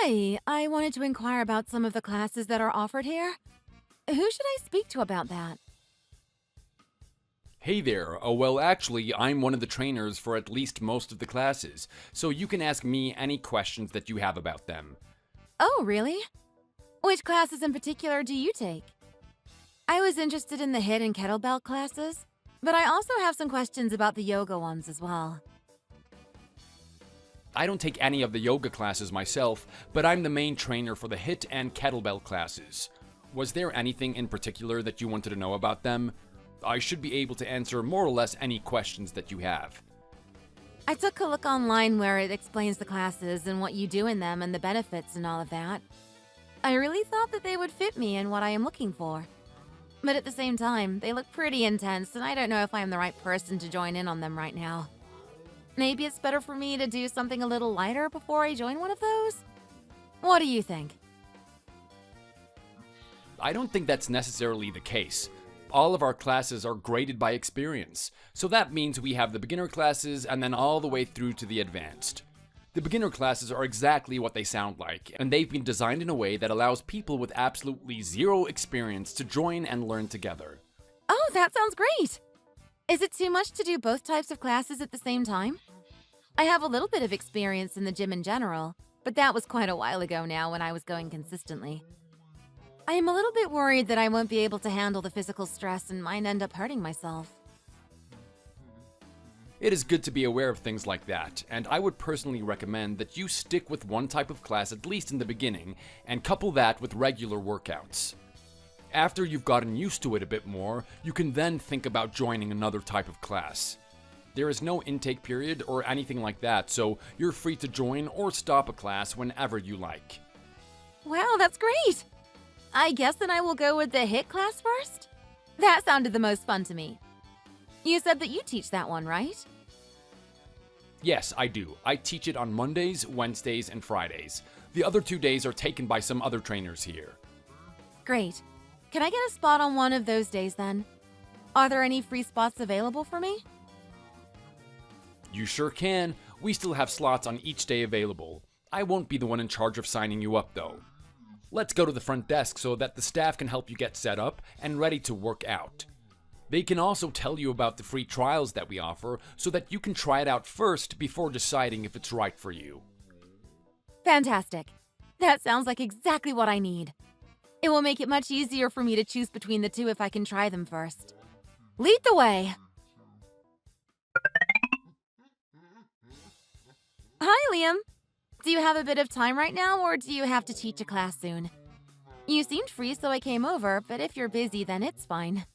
Hi, I wanted to inquire about some of the classes that are offered here. Who should I speak to about that? Hey there. Well, actually, I'm one of the trainers for at least most of the classes, so you can ask me any questions that you have about them. Oh, really? Which classes in particular do you take? I was interested in the HIIT and kettlebell classes, but I also have some questions about the yoga ones as well. I don't take any of the yoga classes myself, but I'm the main trainer for the HIIT and kettlebell classes. Was there anything in particular that you wanted to know about them? I should be able to answer more or less any questions that you have. I took a look online where it explains the classes and what you do in them and the benefits and all of that. I really thought that they would fit me and what I am looking for. But at the same time, they look pretty intense and I don't know if I am the right person to join in on them right now. Maybe it's better for me to do something a little lighter before I join one of those? What do you think? I don't think that's necessarily the case. All of our classes are graded by experience, so that means we have the beginner classes and then all the way through to the advanced. The beginner classes are exactly what they sound like, and they've been designed in a way that allows people with absolutely zero experience to join and learn together. Oh, that sounds great! Is it too much to do both types of classes at the same time? I have a little bit of experience in the gym in general, but that was quite a while ago now when I was going consistently. I am a little bit worried that I won't be able to handle the physical stress and might end up hurting myself. It is good to be aware of things like that, and I would personally recommend that you stick with one type of class at least in the beginning, and couple that with regular workouts. After you've gotten used to it a bit more, you can then think about joining another type of class. There is no intake period or anything like that, so you're free to join or stop a class whenever you like. Wow, that's great! I guess then I will go with the HIIT class first? That sounded the most fun to me. You said that you teach that one, right? Yes, I do. I teach it on Mondays, Wednesdays, and Fridays. The other 2 days are taken by some other trainers here. Great. Can I get a spot on one of those days then? Are there any free spots available for me? You sure can. We still have slots on each day available. I won't be the one in charge of signing you up though. Let's go to the front desk so that the staff can help you get set up and ready to work out. They can also tell you about the free trials that we offer so that you can try it out first before deciding if it's right for you. Fantastic. That sounds like exactly what I need. It will make it much easier for me to choose between the two if I can try them first. Lead the way! Hi, Liam. Do you have a bit of time right now, or do you have to teach a class soon? You seemed free, so I came over, but if you're busy, then it's fine.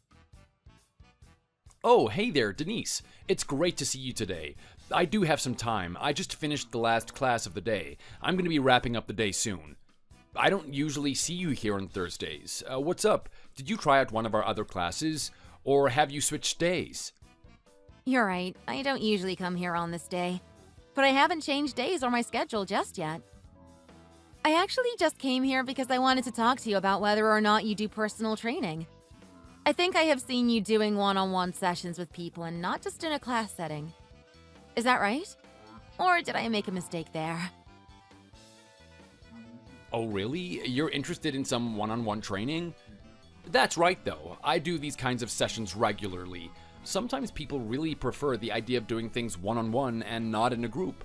Oh, hey there, Denise. It's great to see you today. I do have some time. I just finished the last class of the day. I'm going to be wrapping up the day soon. I don't usually see you here on Thursdays. What's up? Did you try out one of our other classes? Or have you switched days? You're right. I don't usually come here on this day. But I haven't changed days or my schedule just yet. I actually just came here because I wanted to talk to you about whether or not you do personal training. I think I have seen you doing one-on-one sessions with people and not just in a class setting. Is that right? Or did I make a mistake there? Oh, really? You're interested in some one-on-one training? That's right, though. I do these kinds of sessions regularly. Sometimes people really prefer the idea of doing things one-on-one and not in a group.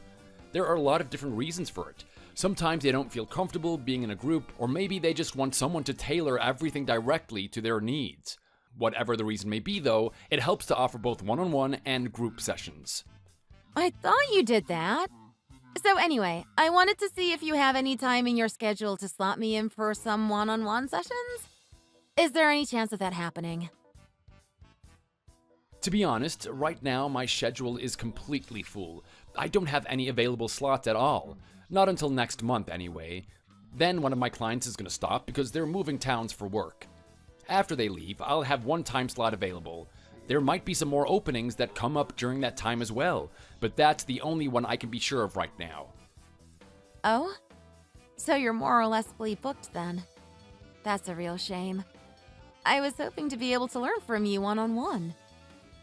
There are a lot of different reasons for it. Sometimes they don't feel comfortable being in a group, or maybe they just want someone to tailor everything directly to their needs. Whatever the reason may be, though, it helps to offer both one-on-one and group sessions. I thought you did that. So anyway, I wanted to see if you have any time in your schedule to slot me in for some one-on-one sessions? Is there any chance of that happening? To be honest, right now my schedule is completely full. I don't have any available slots at all. Not until next month anyway. Then one of my clients is going to stop because they're moving towns for work. After they leave, I'll have one time slot available. There might be some more openings that come up during that time as well, but that's the only one I can be sure of right now. Oh? So you're more or less fully booked then. That's a real shame. I was hoping to be able to learn from you one-on-one.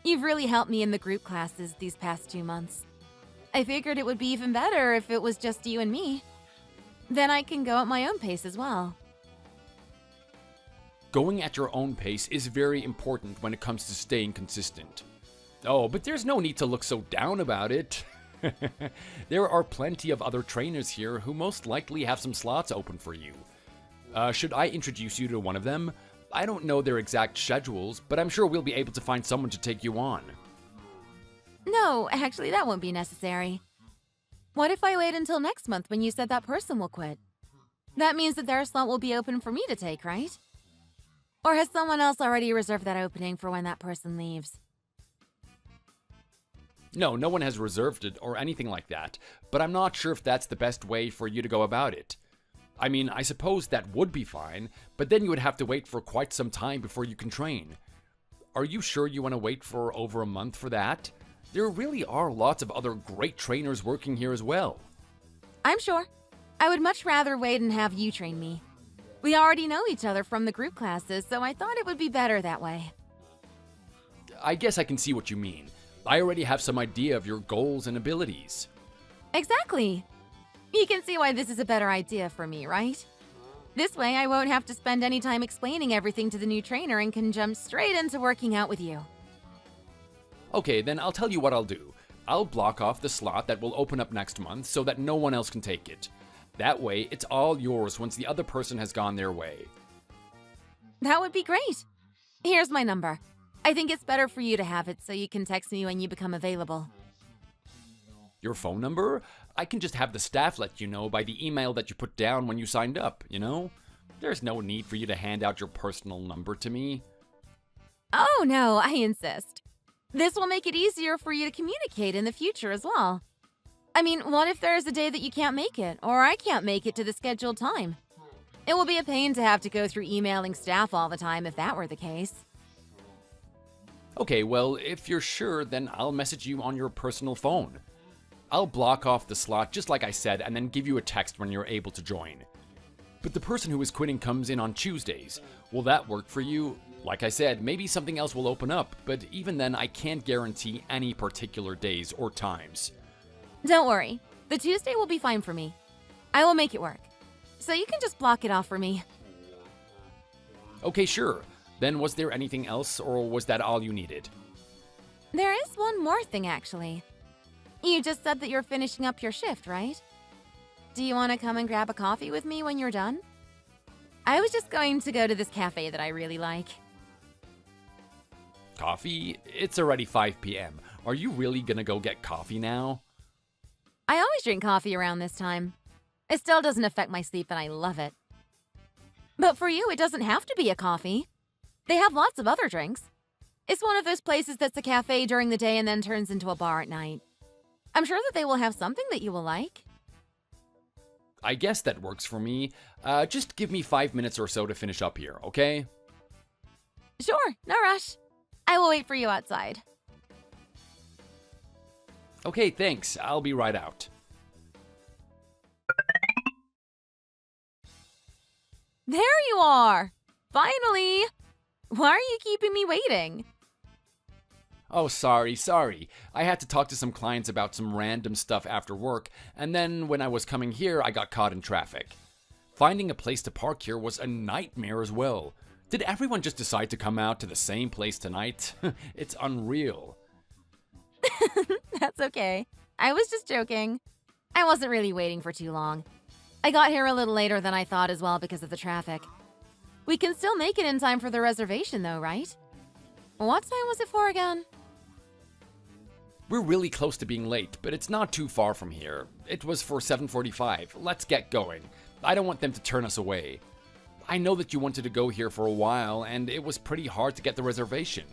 You've really helped me in the group classes these past 2 months. I figured it would be even better if it was just you and me. Then I can go at my own pace as well. Going at your own pace is very important when it comes to staying consistent. Oh, but there's no need to look so down about it. There are plenty of other trainers here who most likely have some slots open for you. Should I introduce you to one of them? I don't know their exact schedules, but I'm sure we'll be able to find someone to take you on. No, actually, that won't be necessary. What if I wait until next month when you said that person will quit? That means that their slot will be open for me to take, right? Or has someone else already reserved that opening for when that person leaves? No, no one has reserved it or anything like that, but I'm not sure if that's the best way for you to go about it. I mean, I suppose that would be fine, but then you would have to wait for quite some time before you can train. Are you sure you want to wait for over a month for that? There really are lots of other great trainers working here as well. I'm sure. I would much rather wait and have you train me. We already know each other from the group classes, so I thought it would be better that way. I guess I can see what you mean. I already have some idea of your goals and abilities. Exactly. You can see why this is a better idea for me, right? This way, I won't have to spend any time explaining everything to the new trainer and can jump straight into working out with you. Okay, then I'll tell you what I'll do. I'll block off the slot that will open up next month so that no one else can take it. That way, it's all yours once the other person has gone their way. That would be great. Here's my number. I think it's better for you to have it so you can text me when you become available. Your phone number? I can just have the staff let you know by the email that you put down when you signed up, you know? There's no need for you to hand out your personal number to me. Oh, no, I insist. This will make it easier for you to communicate in the future as well. I mean, what if there's a day that you can't make it, or I can't make it to the scheduled time? It will be a pain to have to go through emailing staff all the time if that were the case. Okay, well, if you're sure, then I'll message you on your personal phone. I'll block off the slot just like I said and then give you a text when you're able to join. But the person who is quitting comes in on Tuesdays. Will that work for you? Like I said, maybe something else will open up, but even then I can't guarantee any particular days or times. Don't worry. The Tuesday will be fine for me. I will make it work. So you can just block it off for me. Okay, sure. Then was there anything else, or was that all you needed? There is one more thing, actually. You just said that you're finishing up your shift, right? Do you want to come and grab a coffee with me when you're done? I was just going to go to this cafe that I really like. Coffee? It's already 5 p.m. Are you really gonna go get coffee now? I always drink coffee around this time. It still doesn't affect my sleep and I love it. But for you, it doesn't have to be a coffee. They have lots of other drinks. It's one of those places that's a cafe during the day and then turns into a bar at night. I'm sure that they will have something that you will like. I guess that works for me. Just give me 5 minutes or so to finish up here, okay? Sure, no rush. I will wait for you outside. Okay, thanks. I'll be right out. There you are! Finally! Why are you keeping me waiting? Oh, sorry. I had to talk to some clients about some random stuff after work, and then when I was coming here, I got caught in traffic. Finding a place to park here was a nightmare as well. Did everyone just decide to come out to the same place tonight? It's unreal. That's okay. I was just joking. I wasn't really waiting for too long. I got here a little later than I thought as well because of the traffic. We can still make it in time for the reservation though, right? What time was it for again? We're really close to being late, but it's not too far from here. It was for 7:45. Let's get going. I don't want them to turn us away. I know that you wanted to go here for a while, and it was pretty hard to get the reservation.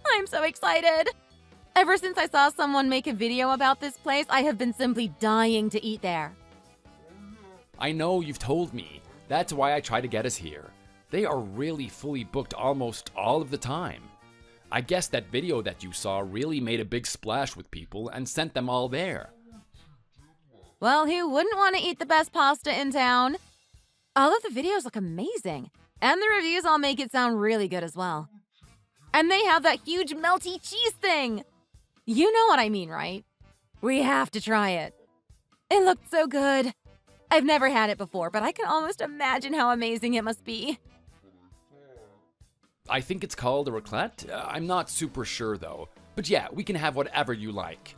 I'm so excited! Ever since I saw someone make a video about this place, I have been simply dying to eat there. I know, you've told me. That's why I try to get us here. They are really fully booked almost all of the time. I guess that video that you saw really made a big splash with people and sent them all there. Well, who wouldn't want to eat the best pasta in town? All of the videos look amazing, and the reviews all make it sound really good as well. And they have that huge melty cheese thing! You know what I mean, right? We have to try it. It looked so good. I've never had it before, but I can almost imagine how amazing it must be. I think it's called a raclette. I'm not super sure though. But yeah, we can have whatever you like.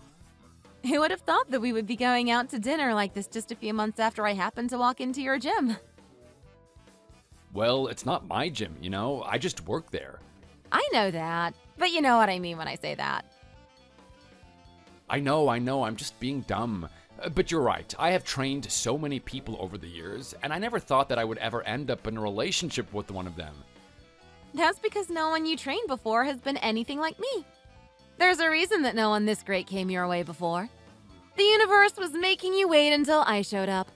Who would have thought that we would be going out to dinner like this just a few months after I happened to walk into your gym? Well, it's not my gym, you know? I just work there. I know that, but you know what I mean when I say that. I know, I'm just being dumb. But you're right, I have trained so many people over the years, and I never thought that I would ever end up in a relationship with one of them. That's because no one you trained before has been anything like me. There's a reason that no one this great came your way before. The universe was making you wait until I showed up.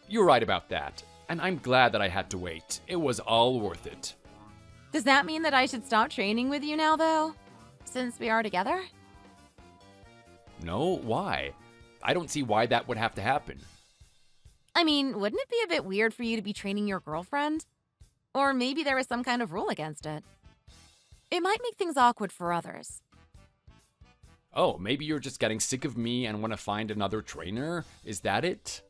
You're right about that, and I'm glad that I had to wait. It was all worth it. Does that mean that I should stop training with you now, though? Since we are together? No, why? I don't see why that would have to happen. I mean, wouldn't it be a bit weird for you to be training your girlfriend? Or maybe there was some kind of rule against it. It might make things awkward for others. Oh, maybe you're just getting sick of me and want to find another trainer? Is that it?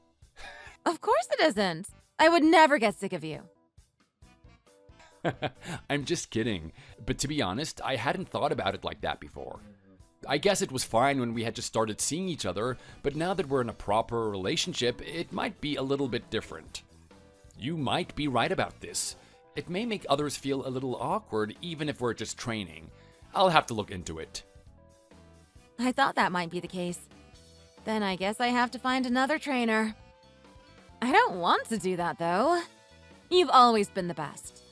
Of course it isn't. I would never get sick of you. I'm just kidding. But to be honest, I hadn't thought about it like that before. I guess it was fine when we had just started seeing each other, but now that we're in a proper relationship, it might be a little bit different. You might be right about this. It may make others feel a little awkward even if we're just training. I'll have to look into it. I thought that might be the case. Then I guess I have to find another trainer. I don't want to do that, though. You've always been the best.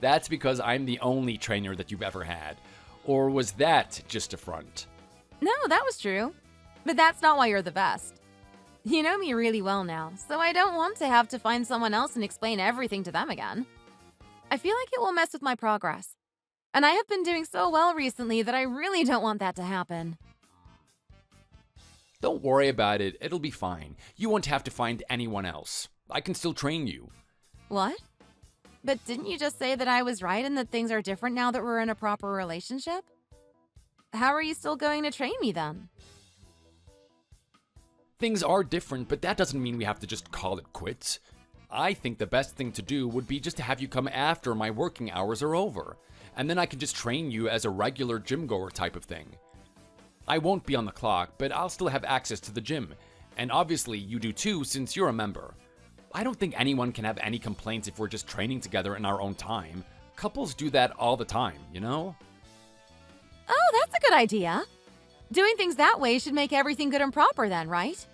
That's because I'm the only trainer that you've ever had. Or was that just a front? No, that was true. But that's not why you're the best. You know me really well now, so I don't want to have to find someone else and explain everything to them again. I feel like it will mess with my progress. And I have been doing so well recently that I really don't want that to happen. Don't worry about it, it'll be fine. You won't have to find anyone else. I can still train you. What? But didn't you just say that I was right and that things are different now that we're in a proper relationship? How are you still going to train me then? Things are different, but that doesn't mean we have to just call it quits. I think the best thing to do would be just to have you come after my working hours are over, and then I can just train you as a regular gym goer type of thing. I won't be on the clock, but I'll still have access to the gym, and obviously you do too since you're a member. I don't think anyone can have any complaints if we're just training together in our own time. Couples do that all the time, you know? Oh, that's a good idea. Doing things that way should make everything good and proper then, right?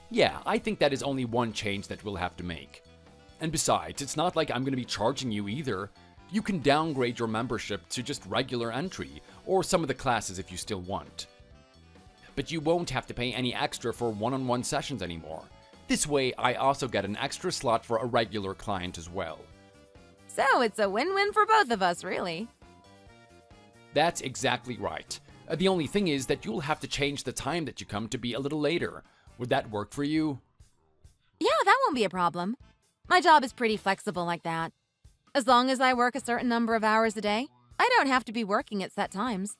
Yeah, I think that is only one change that we'll have to make. And besides, it's not like I'm going to be charging you either. You can downgrade your membership to just regular entry, or some of the classes if you still want. But you won't have to pay any extra for one-on-one sessions anymore. This way, I also get an extra slot for a regular client as well. So it's a win-win for both of us, really. That's exactly right. The only thing is that you'll have to change the time that you come to be a little later. Would that work for you? Yeah, that won't be a problem. My job is pretty flexible like that. As long as I work a certain number of hours a day, I don't have to be working at set times.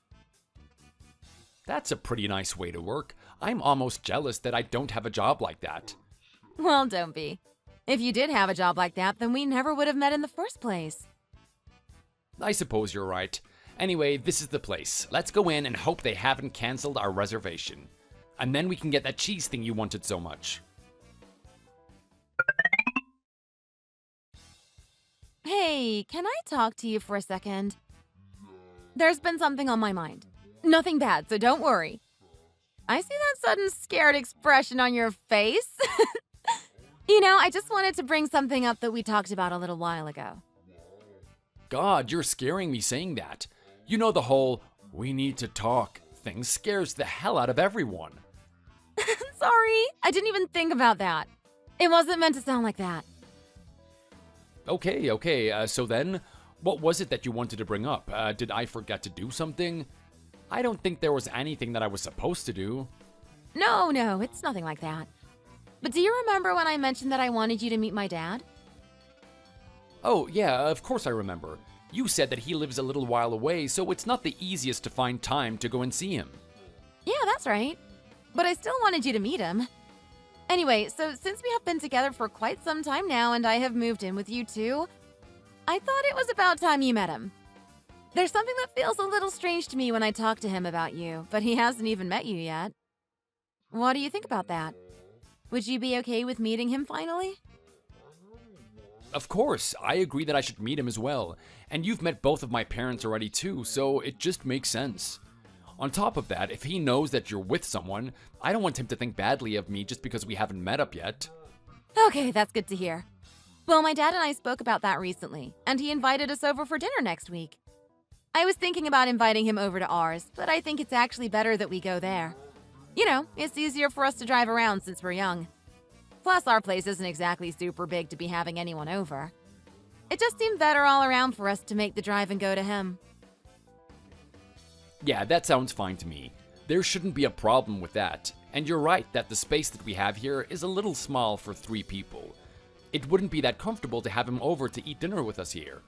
That's a pretty nice way to work. I'm almost jealous that I don't have a job like that. Well, don't be. If you did have a job like that, then we never would have met in the first place. I suppose you're right. Anyway, this is the place. Let's go in and hope they haven't canceled our reservation. And then we can get that cheese thing you wanted so much. Hey, can I talk to you for a second? There's been something on my mind. Nothing bad, so don't worry. I see that sudden scared expression on your face. You know, I just wanted to bring something up that we talked about a little while ago. God, you're scaring me saying that. You know the whole, we need to talk thing scares the hell out of everyone. Sorry, I didn't even think about that. It wasn't meant to sound like that. Okay, so then, what was it that you wanted to bring up? Did I forget to do something? I don't think there was anything that I was supposed to do. No, it's nothing like that. But do you remember when I mentioned that I wanted you to meet my dad? Oh, yeah, of course I remember. You said that he lives a little while away, so it's not the easiest to find time to go and see him. Yeah, that's right. But I still wanted you to meet him. Anyway, so since we have been together for quite some time now and I have moved in with you too, I thought it was about time you met him. There's something that feels a little strange to me when I talk to him about you, but he hasn't even met you yet. What do you think about that? Would you be okay with meeting him finally? Of course, I agree that I should meet him as well. And you've met both of my parents already too, so it just makes sense. On top of that, if he knows that you're with someone, I don't want him to think badly of me just because we haven't met up yet. Okay, that's good to hear. Well, my dad and I spoke about that recently, and he invited us over for dinner next week. I was thinking about inviting him over to ours, but I think it's actually better that we go there. You know, it's easier for us to drive around since we're young. Plus, our place isn't exactly super big to be having anyone over. It just seemed better all around for us to make the drive and go to him. Yeah, that sounds fine to me. There shouldn't be a problem with that. And you're right that the space that we have here is a little small for 3 people. It wouldn't be that comfortable to have him over to eat dinner with us here.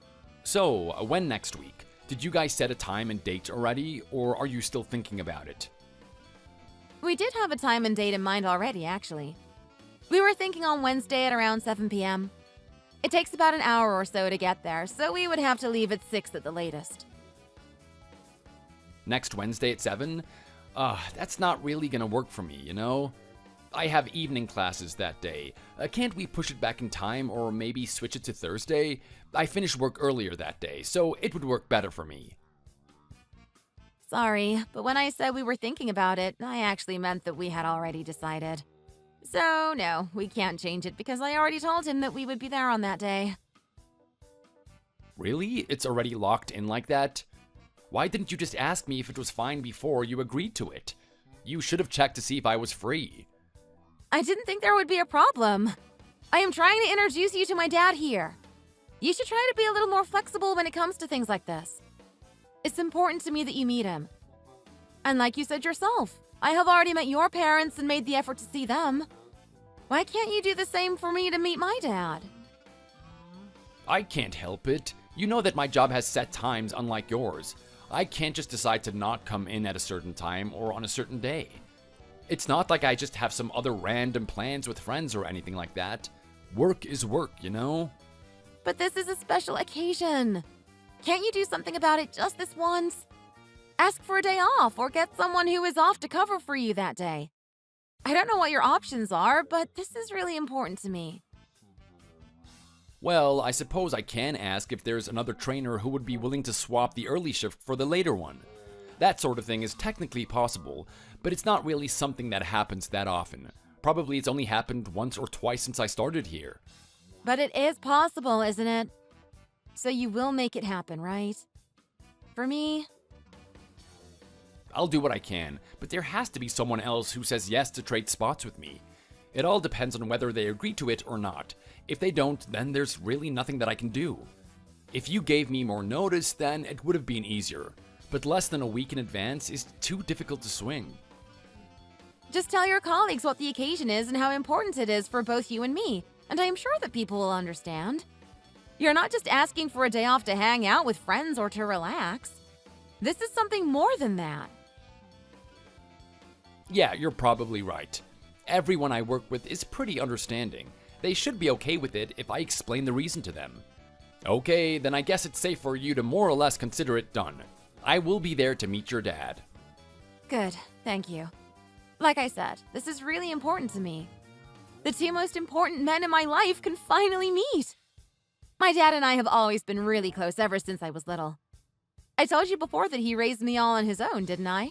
So, when next week? Did you guys set a time and date already, or are you still thinking about it? We did have a time and date in mind already, actually. We were thinking on Wednesday at around 7 p.m. It takes about an hour or so to get there, so we would have to leave at 6 at the latest. Next Wednesday at 7? That's not really gonna work for me, you know? I have evening classes that day. Can't we push it back in time or maybe switch it to Thursday? I finish work earlier that day, so it would work better for me. Sorry, but when I said we were thinking about it, I actually meant that we had already decided. So, no, we can't change it because I already told him that we would be there on that day. Really? It's already locked in like that? Why didn't you just ask me if it was fine before you agreed to it? You should have checked to see if I was free. I didn't think there would be a problem. I am trying to introduce you to my dad here. You should try to be a little more flexible when it comes to things like this. It's important to me that you meet him. And like you said yourself, I have already met your parents and made the effort to see them. Why can't you do the same for me to meet my dad? I can't help it. You know that my job has set times unlike yours. I can't just decide to not come in at a certain time or on a certain day. It's not like I just have some other random plans with friends or anything like that. Work is work, you know? But this is a special occasion. Can't you do something about it just this once? Ask for a day off or get someone who is off to cover for you that day. I don't know what your options are, but this is really important to me. Well, I suppose I can ask if there's another trainer who would be willing to swap the early shift for the later one. That sort of thing is technically possible, but it's not really something that happens that often. Probably it's only happened once or twice since I started here. But it is possible, isn't it? So you will make it happen, right? For me? I'll do what I can, but there has to be someone else who says yes to trade spots with me. It all depends on whether they agree to it or not. If they don't, then there's really nothing that I can do. If you gave me more notice, then it would have been easier. But less than a week in advance is too difficult to swing. Just tell your colleagues what the occasion is and how important it is for both you and me, and I am sure that people will understand. You're not just asking for a day off to hang out with friends or to relax. This is something more than that. Yeah, you're probably right. Everyone I work with is pretty understanding. They should be okay with it if I explain the reason to them. Okay, then I guess it's safe for you to more or less consider it done. I will be there to meet your dad. Good, thank you. Like I said, this is really important to me. The 2 most important men in my life can finally meet. My dad and I have always been really close ever since I was little. I told you before that he raised me all on his own, didn't I?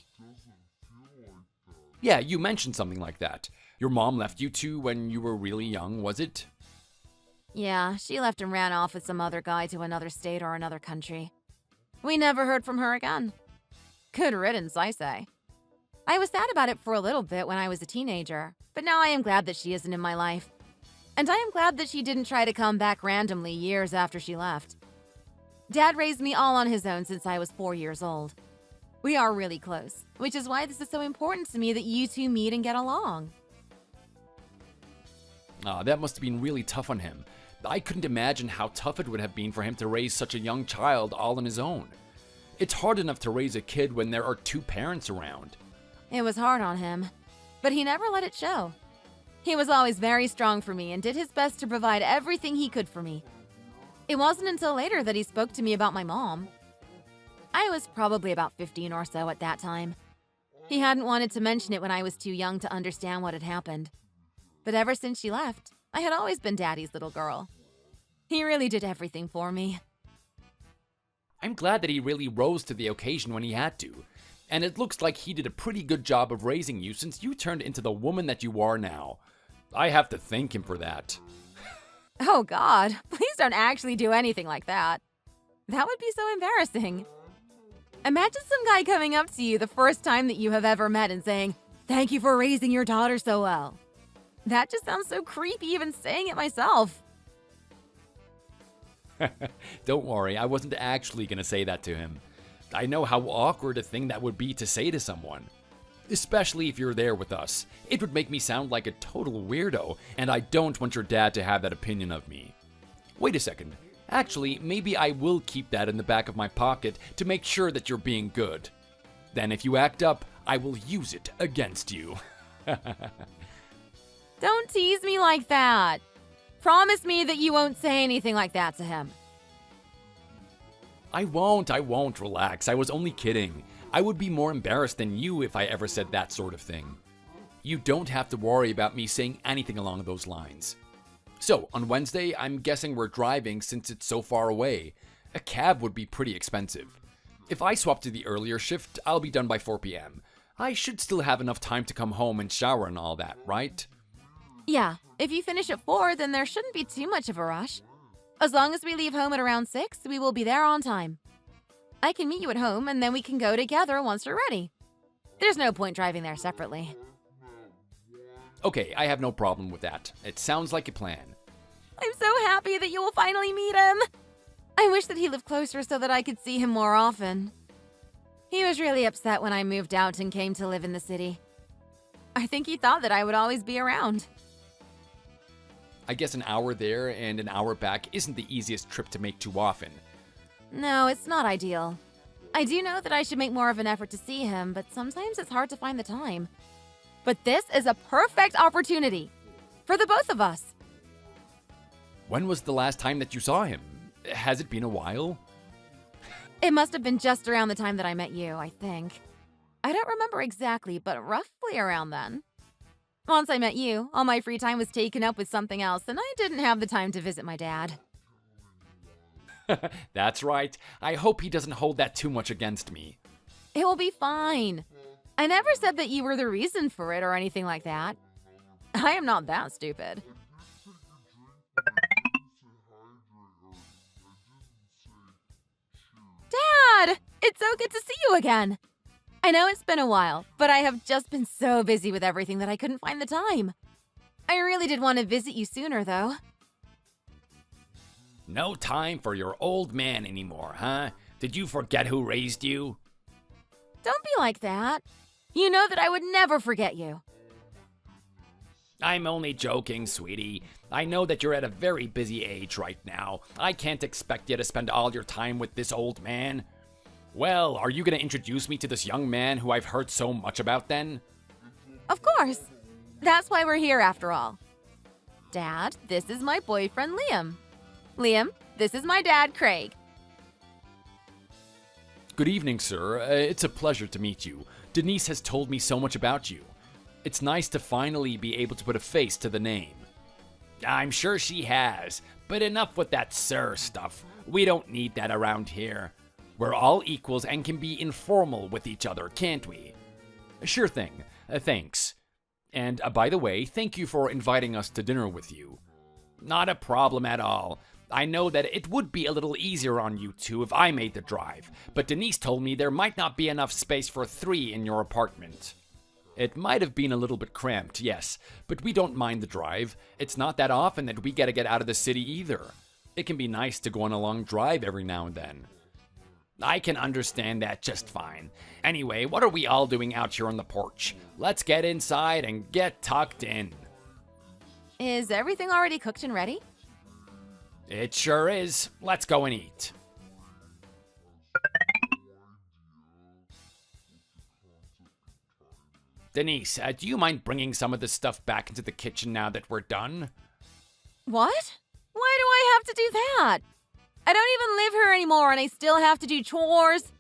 Yeah, you mentioned something like that. Your mom left you two when you were really young, was it? Yeah, she left and ran off with some other guy to another state or another country. We never heard from her again. Good riddance, I say. I was sad about it for a little bit when I was a teenager, but now I am glad that she isn't in my life. And I am glad that she didn't try to come back randomly years after she left. Dad raised me all on his own since I was 4 years old. We are really close, which is why this is so important to me that you two meet and get along. That must have been really tough on him. I couldn't imagine how tough it would have been for him to raise such a young child all on his own. It's hard enough to raise a kid when there are 2 parents around. It was hard on him, but he never let it show. He was always very strong for me and did his best to provide everything he could for me. It wasn't until later that he spoke to me about my mom. I was probably about 15 or so at that time. He hadn't wanted to mention it when I was too young to understand what had happened. But ever since she left, I had always been Daddy's little girl. He really did everything for me. I'm glad that he really rose to the occasion when he had to. And it looks like he did a pretty good job of raising you since you turned into the woman that you are now. I have to thank him for that. Oh God, please don't actually do anything like that. That would be so embarrassing. Imagine some guy coming up to you the first time that you have ever met and saying, "Thank you for raising your daughter so well." That just sounds so creepy even saying it myself. Don't worry, I wasn't actually going to say that to him. I know how awkward a thing that would be to say to someone. Especially if you're there with us. It would make me sound like a total weirdo, and I don't want your dad to have that opinion of me. Wait a second. Actually, maybe I will keep that in the back of my pocket to make sure that you're being good. Then if you act up, I will use it against you. Don't tease me like that. Promise me that you won't say anything like that to him. I won't, relax. I was only kidding. I would be more embarrassed than you if I ever said that sort of thing. You don't have to worry about me saying anything along those lines. So, on Wednesday, I'm guessing we're driving since it's so far away. A cab would be pretty expensive. If I swap to the earlier shift, I'll be done by 4 p.m. I should still have enough time to come home and shower and all that, right? Yeah, if you finish at 4, then there shouldn't be too much of a rush. As long as we leave home at around 6, we will be there on time. I can meet you at home, and then we can go together once we're ready. There's no point driving there separately. Okay, I have no problem with that. It sounds like a plan. I'm so happy that you will finally meet him. I wish that he lived closer so that I could see him more often. He was really upset when I moved out and came to live in the city. I think he thought that I would always be around. I guess an hour there and an hour back isn't the easiest trip to make too often. No, it's not ideal. I do know that I should make more of an effort to see him, but sometimes it's hard to find the time. But this is a perfect opportunity for the both of us. When was the last time that you saw him? Has it been a while? It must have been just around the time that I met you, I think. I don't remember exactly, but roughly around then. Once I met you, all my free time was taken up with something else, and I didn't have the time to visit my dad. That's right. I hope he doesn't hold that too much against me. It will be fine. I never said that you were the reason for it or anything like that. I am not that stupid. Dad! It's so good to see you again. I know it's been a while, but I have just been so busy with everything that I couldn't find the time. I really did want to visit you sooner, though. No time for your old man anymore, huh? Did you forget who raised you? Don't be like that. You know that I would never forget you. I'm only joking, sweetie. I know that you're at a very busy age right now. I can't expect you to spend all your time with this old man. Well, are you going to introduce me to this young man who I've heard so much about then? Of course. That's why we're here after all. Dad, this is my boyfriend, Liam. Liam, this is my dad, Craig. Good evening, sir. It's a pleasure to meet you. Denise has told me so much about you. It's nice to finally be able to put a face to the name. I'm sure she has, but enough with that sir stuff. We don't need that around here. We're all equals and can be informal with each other, can't we? Sure thing. Thanks. And by the way, thank you for inviting us to dinner with you. Not a problem at all. I know that it would be a little easier on you two if I made the drive, but Denise told me there might not be enough space for 3 in your apartment. It might have been a little bit cramped, yes, but we don't mind the drive. It's not that often that we get to get out of the city either. It can be nice to go on a long drive every now and then. I can understand that just fine. Anyway, what are we all doing out here on the porch? Let's get inside and get tucked in. Is everything already cooked and ready? It sure is. Let's go and eat. Denise, do you mind bringing some of this stuff back into the kitchen now that we're done? What? Why do I have to do that? I don't even live here anymore and I still have to do chores.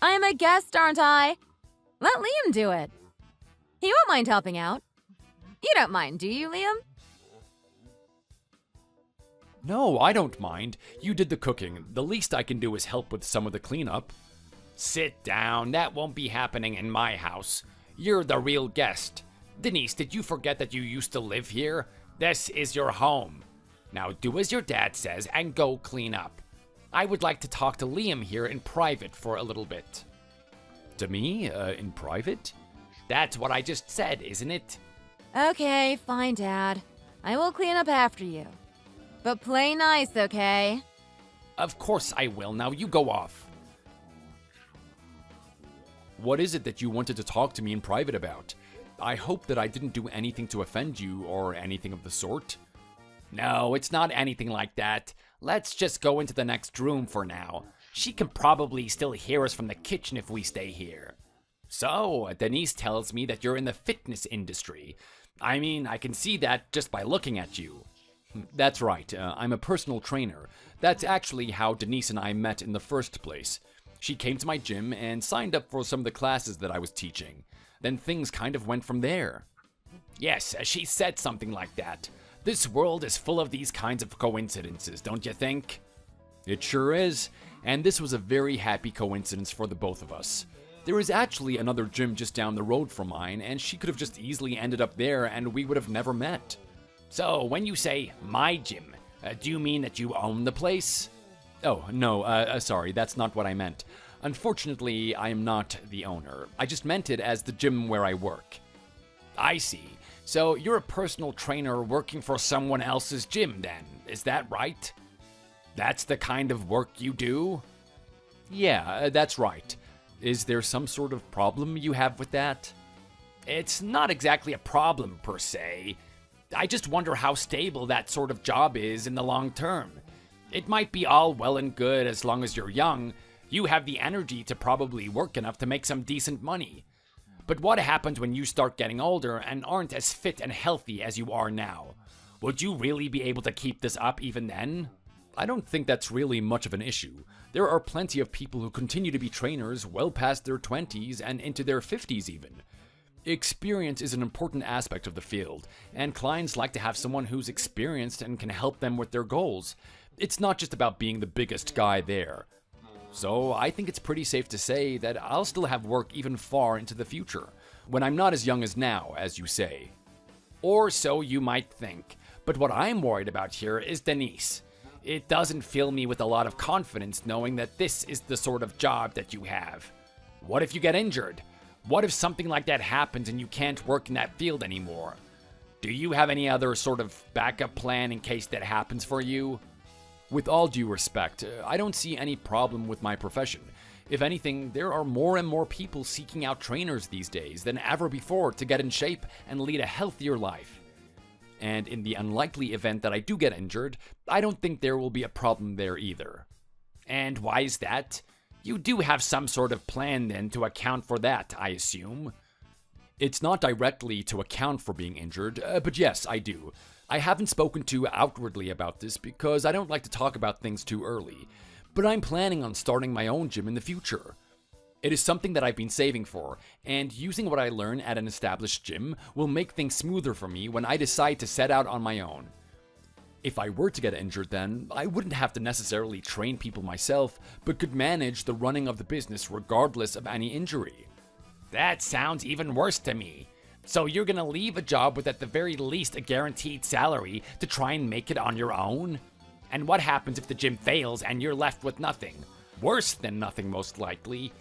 I'm a guest, aren't I? Let Liam do it. He won't mind helping out. You don't mind, do you, Liam? No, I don't mind. You did the cooking. The least I can do is help with some of the cleanup. Sit down. That won't be happening in my house. You're the real guest. Denise, did you forget that you used to live here? This is your home. Now do as your dad says and go clean up. I would like to talk to Liam here in private for a little bit. To me? In private? That's what I just said, isn't it? Okay, fine, Dad. I will clean up after you. But play nice, okay? Of course I will. Now you go off. What is it that you wanted to talk to me in private about? I hope that I didn't do anything to offend you or anything of the sort. No, it's not anything like that. Let's just go into the next room for now. She can probably still hear us from the kitchen if we stay here. So, Denise tells me that you're in the fitness industry. I mean, I can see that just by looking at you. That's right, I'm a personal trainer. That's actually how Denise and I met in the first place. She came to my gym and signed up for some of the classes that I was teaching. Then things kind of went from there. Yes, she said something like that. This world is full of these kinds of coincidences, don't you think? It sure is, and this was a very happy coincidence for the both of us. There is actually another gym just down the road from mine, and she could have just easily ended up there and we would have never met. So, when you say my gym, do you mean that you own the place? Oh, no, sorry, that's not what I meant. Unfortunately, I am not the owner. I just meant it as the gym where I work. I see. So, you're a personal trainer working for someone else's gym then, is that right? That's the kind of work you do? Yeah, that's right. Is there some sort of problem you have with that? It's not exactly a problem per se. I just wonder how stable that sort of job is in the long term. It might be all well and good as long as you're young. You have the energy to probably work enough to make some decent money. But what happens when you start getting older and aren't as fit and healthy as you are now? Would you really be able to keep this up even then? I don't think that's really much of an issue. There are plenty of people who continue to be trainers well past their 20s and into their 50s even. Experience is an important aspect of the field, and clients like to have someone who's experienced and can help them with their goals. It's not just about being the biggest guy there. So I think it's pretty safe to say that I'll still have work even far into the future, when I'm not as young as now, as you say. Or so you might think, but what I'm worried about here is Denise. It doesn't fill me with a lot of confidence knowing that this is the sort of job that you have. What if you get injured? What if something like that happens and you can't work in that field anymore? Do you have any other sort of backup plan in case that happens for you? With all due respect, I don't see any problem with my profession. If anything, there are more and more people seeking out trainers these days than ever before to get in shape and lead a healthier life. And in the unlikely event that I do get injured, I don't think there will be a problem there either. And why is that? You do have some sort of plan then to account for that, I assume. It's not directly to account for being injured, but yes, I do. I haven't spoken to outwardly about this because I don't like to talk about things too early, but I'm planning on starting my own gym in the future. It is something that I've been saving for, and using what I learn at an established gym will make things smoother for me when I decide to set out on my own. If I were to get injured then, I wouldn't have to necessarily train people myself, but could manage the running of the business regardless of any injury. That sounds even worse to me. So you're gonna leave a job with at the very least a guaranteed salary to try and make it on your own? And what happens if the gym fails and you're left with nothing? Worse than nothing, most likely.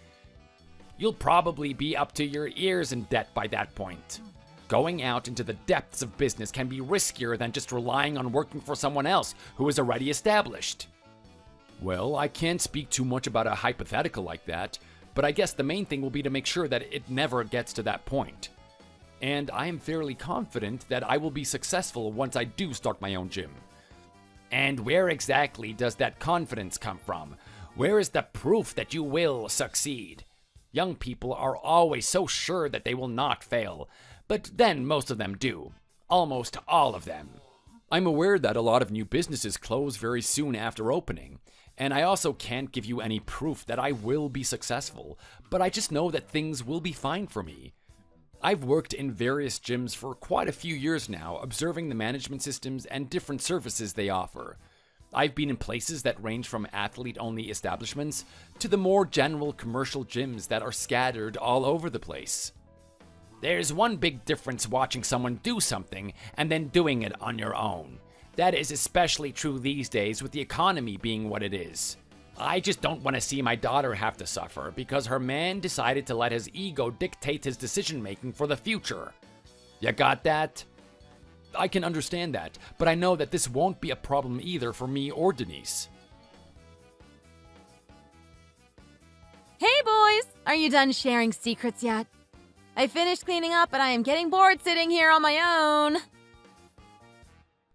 You'll probably be up to your ears in debt by that point. Going out into the depths of business can be riskier than just relying on working for someone else who is already established. Well, I can't speak too much about a hypothetical like that, but I guess the main thing will be to make sure that it never gets to that point. And I am fairly confident that I will be successful once I do start my own gym. And where exactly does that confidence come from? Where is the proof that you will succeed? Young people are always so sure that they will not fail, but then most of them do. Almost all of them. I'm aware that a lot of new businesses close very soon after opening, and I also can't give you any proof that I will be successful, but I just know that things will be fine for me. I've worked in various gyms for quite a few years now, observing the management systems and different services they offer. I've been in places that range from athlete-only establishments to the more general commercial gyms that are scattered all over the place. There's one big difference watching someone do something and then doing it on your own. That is especially true these days with the economy being what it is. I just don't want to see my daughter have to suffer because her man decided to let his ego dictate his decision-making for the future. You got that? I can understand that, but I know that this won't be a problem either for me or Denise. Hey boys! Are you done sharing secrets yet? I finished cleaning up and I am getting bored sitting here on my own.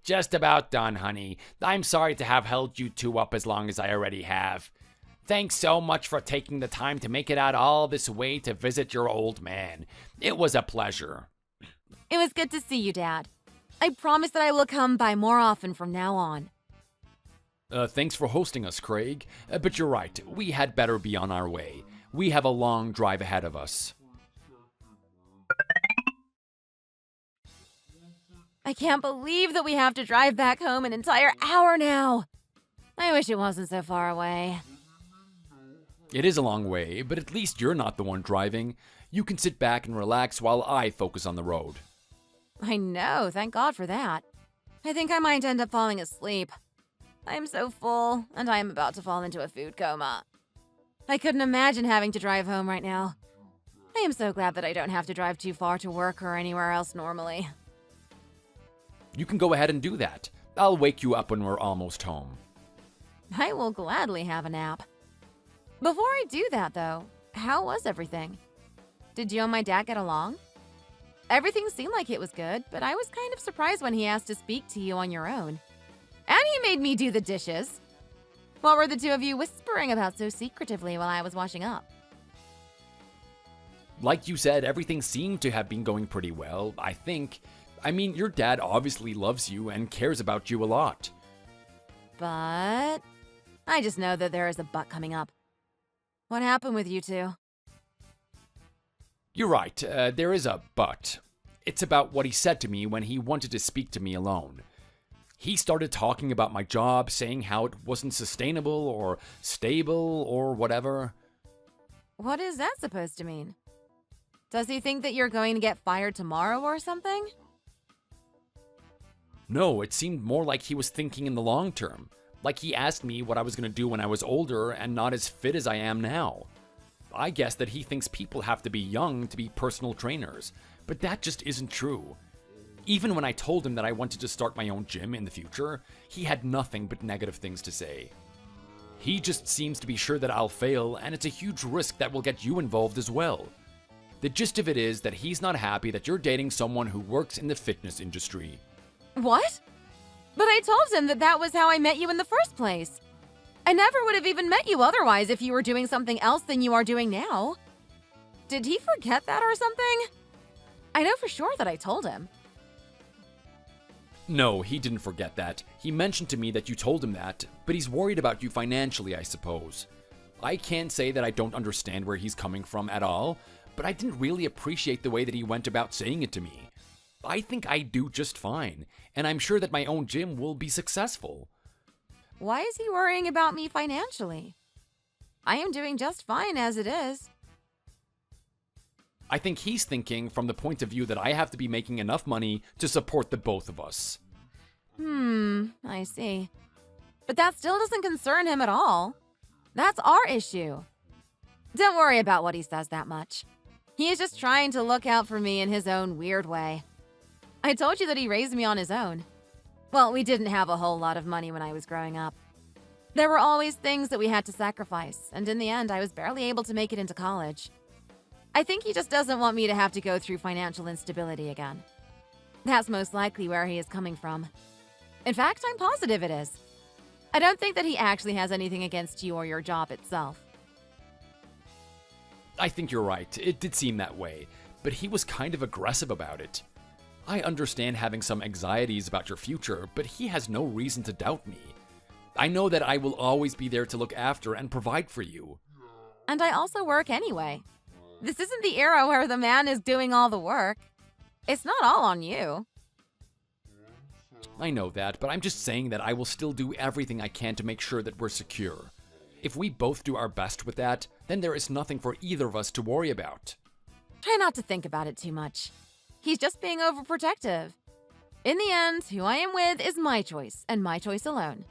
Just about done, honey. I'm sorry to have held you two up as long as I already have. Thanks so much for taking the time to make it out all this way to visit your old man. It was a pleasure. It was good to see you, Dad. I promise that I will come by more often from now on. Thanks for hosting us, Craig. But you're right, we had better be on our way. We have a long drive ahead of us. I can't believe that we have to drive back home an entire hour now. I wish it wasn't so far away. It is a long way, but at least you're not the one driving. You can sit back and relax while I focus on the road. I know, thank God for that. I think I might end up falling asleep. I am so full, and I am about to fall into a food coma. I couldn't imagine having to drive home right now. I am so glad that I don't have to drive too far to work or anywhere else normally. You can go ahead and do that. I'll wake you up when we're almost home. I will gladly have a nap. Before I do that, though, how was everything? Did you and my dad get along? Everything seemed like it was good, but I was kind of surprised when he asked to speak to you on your own. And he made me do the dishes. What were the two of you whispering about so secretively while I was washing up? Like you said, everything seemed to have been going pretty well, I think. I mean, your dad obviously loves you and cares about you a lot. But I just know that there is a but coming up. What happened with you two? You're right, there is a but. It's about what he said to me when he wanted to speak to me alone. He started talking about my job, saying how it wasn't sustainable or stable or whatever. What is that supposed to mean? Does he think that you're going to get fired tomorrow or something? No, it seemed more like he was thinking in the long term. Like he asked me what I was going to do when I was older and not as fit as I am now. I guess that he thinks people have to be young to be personal trainers, but that just isn't true. Even when I told him that I wanted to start my own gym in the future, he had nothing but negative things to say. He just seems to be sure that I'll fail, and it's a huge risk that will get you involved as well. The gist of it is that he's not happy that you're dating someone who works in the fitness industry. What? But I told him that that was how I met you in the first place. I never would have even met you otherwise if you were doing something else than you are doing now. Did he forget that or something? I know for sure that I told him. No, he didn't forget that. He mentioned to me that you told him that, but he's worried about you financially, I suppose. I can't say that I don't understand where he's coming from at all, but I didn't really appreciate the way that he went about saying it to me. I think I do just fine, and I'm sure that my own gym will be successful. Why is he worrying about me financially? I am doing just fine as it is. I think he's thinking from the point of view that I have to be making enough money to support the both of us. I see. But that still doesn't concern him at all. That's our issue. Don't worry about what he says that much. He is just trying to look out for me in his own weird way. I told you that he raised me on his own. Well, we didn't have a whole lot of money when I was growing up. There were always things that we had to sacrifice, and in the end, I was barely able to make it into college. I think he just doesn't want me to have to go through financial instability again. That's most likely where he is coming from. In fact, I'm positive it is. I don't think that he actually has anything against you or your job itself. I think you're right. It did seem that way, but he was kind of aggressive about it. I understand having some anxieties about your future, but he has no reason to doubt me. I know that I will always be there to look after and provide for you. And I also work anyway. This isn't the era where the man is doing all the work. It's not all on you. I know that, but I'm just saying that I will still do everything I can to make sure that we're secure. If we both do our best with that, then there is nothing for either of us to worry about. Try not to think about it too much. He's just being overprotective. In the end, who I am with is my choice, and my choice alone.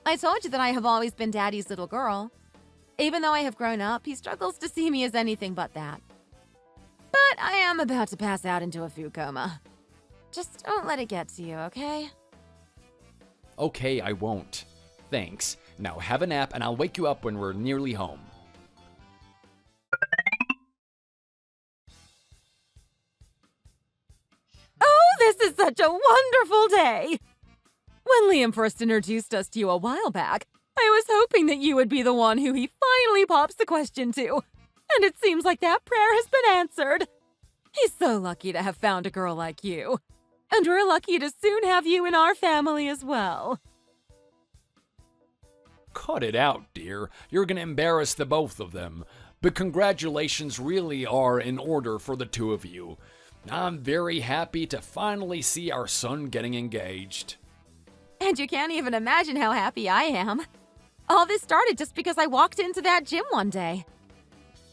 I told you that I have always been Daddy's little girl. Even though I have grown up, he struggles to see me as anything but that. But I am about to pass out into a food coma. Just don't let it get to you, okay? Okay, I won't. Thanks. Now have a nap and I'll wake you up when we're nearly home. Oh, this is such a wonderful day! When Liam first introduced us to you a while back, I was hoping that you would be the one who he finally pops the question to. And it seems like that prayer has been answered. He's so lucky to have found a girl like you. And we're lucky to soon have you in our family as well. Cut it out, dear. You're gonna embarrass the both of them. But congratulations really are in order for the two of you. I'm very happy to finally see our son getting engaged. And you can't even imagine how happy I am. All this started just because I walked into that gym one day.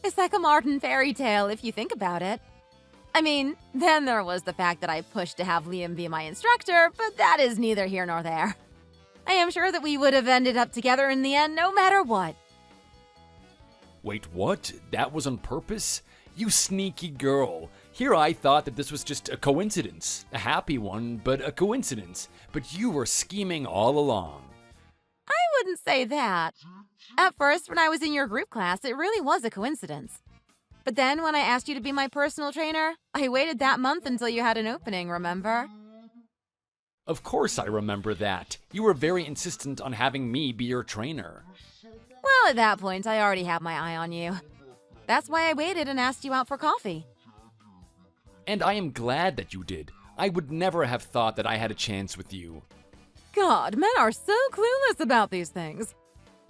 It's like a modern fairy tale if you think about it. I mean, then there was the fact that I pushed to have Liam be my instructor, but that is neither here nor there. I am sure that we would have ended up together in the end no matter what. Wait, what? That was on purpose? You sneaky girl. Here I thought that this was just a coincidence. A happy one, but a coincidence. But you were scheming all along. I wouldn't say that. At first, when I was in your group class, it really was a coincidence. But then when I asked you to be my personal trainer, I waited that month until you had an opening, remember? Of course I remember that. You were very insistent on having me be your trainer. Well, at that point, I already had my eye on you. That's why I waited and asked you out for coffee. And I am glad that you did. I would never have thought that I had a chance with you. God, men are so clueless about these things.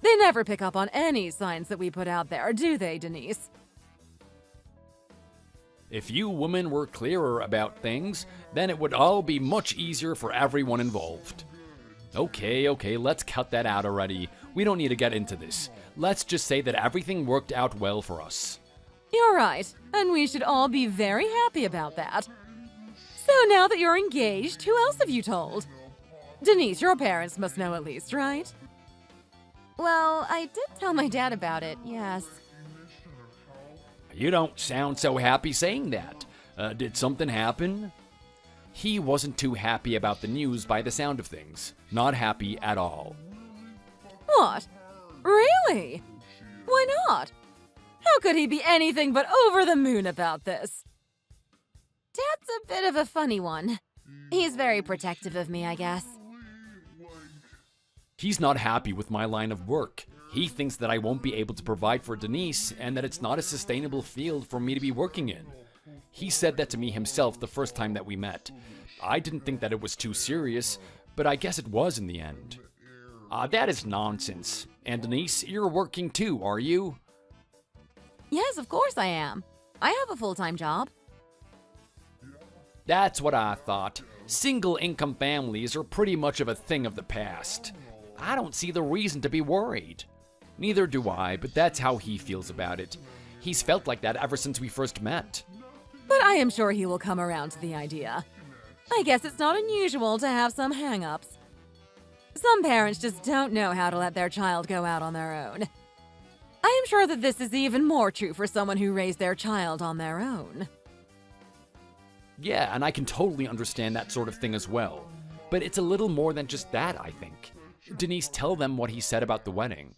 They never pick up on any signs that we put out there, do they, Denise? If you women were clearer about things, then it would all be much easier for everyone involved. Okay, let's cut that out already. We don't need to get into this. Let's just say that everything worked out well for us. You're right, and we should all be very happy about that. So now that you're engaged, who else have you told? Denise, your parents must know at least, right? Well, I did tell my dad about it, yes. You don't sound so happy saying that. Did something happen? He wasn't too happy about the news by the sound of things. Not happy at all. What? Really? Why not? How could he be anything but over the moon about this? Dad's a bit of a funny one. He's very protective of me, I guess. He's not happy with my line of work. He thinks that I won't be able to provide for Denise and that it's not a sustainable field for me to be working in. He said that to me himself the first time that we met. I didn't think that it was too serious, but I guess it was in the end. That is nonsense. And Denise, you're working too, are you? Yes, of course I am. I have a full-time job. That's what I thought. Single-income families are pretty much of a thing of the past. I don't see the reason to be worried. Neither do I, but that's how he feels about it. He's felt like that ever since we first met. But I am sure he will come around to the idea. I guess it's not unusual to have some hang-ups. Some parents just don't know how to let their child go out on their own. I am sure that this is even more true for someone who raised their child on their own. Yeah, and I can totally understand that sort of thing as well. But it's a little more than just that, I think. Denise, tell them what he said about the wedding.